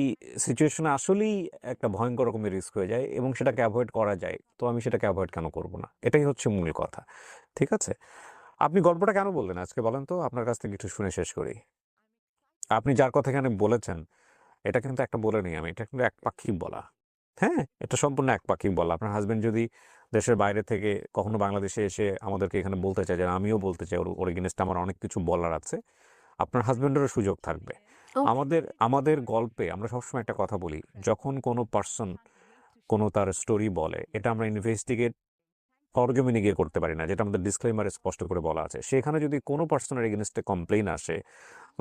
সিচুয়েশনে আসলেই একটা ভয়ঙ্কর রকমের রিস্ক হয়ে যায় এবং সেটাকে অ্যাভয়েড করা যায়, তো আমি সেটাকে অ্যাভয়েড কেন করব না? এটাই হচ্ছে মূল কথা। ঠিক আছে, আপনি গল্পটা কেন বললেন আজকে বলেন তো? আপনার কাছ থেকে একটু শুনে শেষ করি। আপনি যার কথা এখানে বলেছেন, এটা কিন্তু একটা বলে নেই আমি, এটা কিন্তু একপাক্ষিক বলা। হ্যাঁ, এটা সম্পূর্ণ একপাক্ষিক বলা। আপনার হাজবেন্ড যদি দেশের বাইরে থেকে কখনো বাংলাদেশে এসে আমাদেরকে এখানে বলতে চায়, যে আমিও বলতে চাই, ওর এগেইনস্টে আমার অনেক কিছু বলার আছে, আপনার হাজবেন্ডেরও সুযোগ থাকবে। আমাদের আমাদের গল্পে আমরা সবসময় একটা কথা বলি, যখন কোনো পার্সন কোনো তার স্টোরি বলে, এটা আমরা ইনভেস্টিগেট সরজমিনে গিয়ে করতে পারি না, যেটা আমাদের ডিসক্লেইমারে স্পষ্ট করে বলা আছে। সেখানে যদি কোনো পার্সনের এগেনস্টে কমপ্লেইন আসে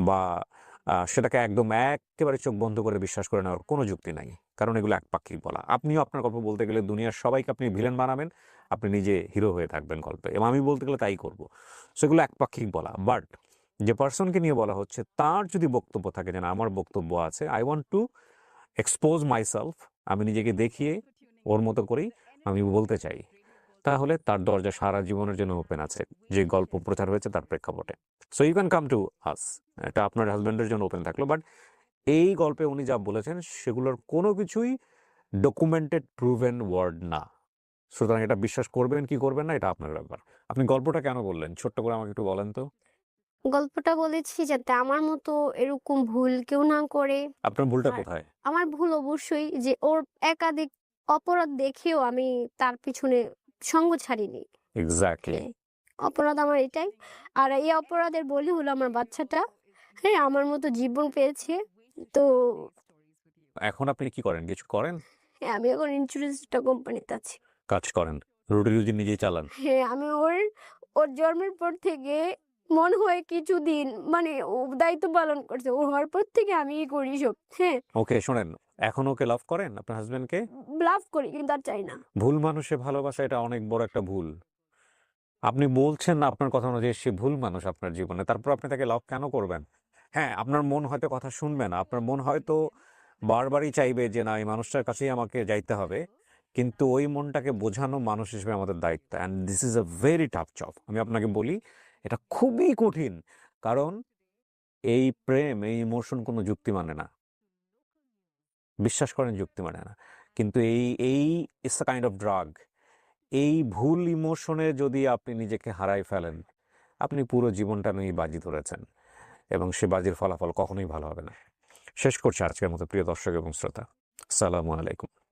বা সেটাকে একদম একেবারে চোখ বন্ধ করে বিশ্বাস করে নেওয়ার কোনো যুক্তি নাই, কারণ এগুলো একপাক্ষিক বলা। আপনিও আপনার গল্প বলতে গেলে দুনিয়ার সবাইকে আপনি ভিলেন বানাবেন, আপনি নিজে হিরো হয়ে থাকবেন গল্পে, এবং আমি বলতে গেলে তাই করব। সেগুলো একপাক্ষিক বলা। বাট যে পার্সনকে নিয়ে বলা হচ্ছে, তার যদি বক্তব্য থাকে যে না, আমার বক্তব্য আছে, I want to expose myself, আমি নিজেকে দেখিয়ে ওর মতো করেই আমি বলতে চাই, তাহলে তার দরজা সারা জীবনের জন্য ওপেন আছে, যে গল্প প্রচার হয়েছে তার প্রেক্ষাপটে। So you can come to us, এটা আপনার হাজব্যান্ডের জন্য ওপেন থাকলো। বাট এই গল্পে উনি যা বলেছেন সেগুলোর কোনো কিছুই ডকুমেন্টেড প্রুভেন ওয়ার্ড না, সুতরাং এটা বিশ্বাস করবেন কি করবেন না এটা আপনার ব্যাপার। আপনি গল্পটা কেন বললেন ছোট্ট করে আমাকে একটু বলেন তো? গল্পটা বলেছি যাতে আমার মতো এরকম ভুল কেউ না করে। আপনার ভুলটা আর কোথায়? আমার ভুল অবশ্যই যে ওর একাধিক অপরাধ দেখেও আমি তার পিছনে সঙ্গ ছাড়িনি। এক্স্যাক্টলি। হ্যাঁ, অপরাধ আমার এটাই। আর এই অপরাধের বলি হলো আমার বাচ্চাটা। হ্যাঁ, আমার মতো জীবন পেয়েছে। তো এখন আপনি কি করেন? কিছু করেন? হ্যাঁ, আমি এখন ইন্স্যুরেন্স একটা কোম্পানিতে আছি। কাজ করেন। রুটি-রুজি নিজেই চালান। হ্যাঁ, আমি ওর জন্মের পর থেকে মনে হয় কিছুদিন মানে ও দায়িত্ব পালন করছে। ও হওয়ার পর থেকে আমিই করি সব। হ্যাঁ, ওকে শোনেন, এখন ওকে লাভ করেন আপনার হাসব্যান্ডকে? লাভ করি কিন্তু আর চাই না। ভুল মানুষে ভালোবাসা এটা অনেক বড় একটা ভুল। আপনি বলছেন না আপনার কথা অনুযায়ী সে ভুল মানুষ আপনার জীবনে। তারপর আপনি তাকে লাভ কেন করবেন? হ্যাঁ, আপনার মন হয়তো কথা শুনবে না। আপনার মন হয়তো বারবারই চাইবে যে না এই মানুষটার কাছেই আমাকে যাইতে হবে। কিন্তু ওই মনটাকে বোঝানো মানুষ হিসেবে আমাদের দায়িত্ব। And this is a very tough job. আমি আপনাকে বলি এটা খুবই কঠিন। কারণ এই প্রেম, এই ইমোশন কোনো যুক্তি মানে না। বিশ্বাস করেন যুক্তি মানে না। কিন্তু এই it's a kind of drug. এই ভুল ইমোশনে যদি আপনি নিজেকে হারায় ফেলেন, আপনি পুরো জীবনটা নিয়েই বাজি ধরেছেন এবং সে বাজির ফলাফল কখনোই ভালো হবে না। শেষ করছি আজকের মতো প্রিয় দর্শক এবং শ্রোতা। আসসালামু আলাইকুম।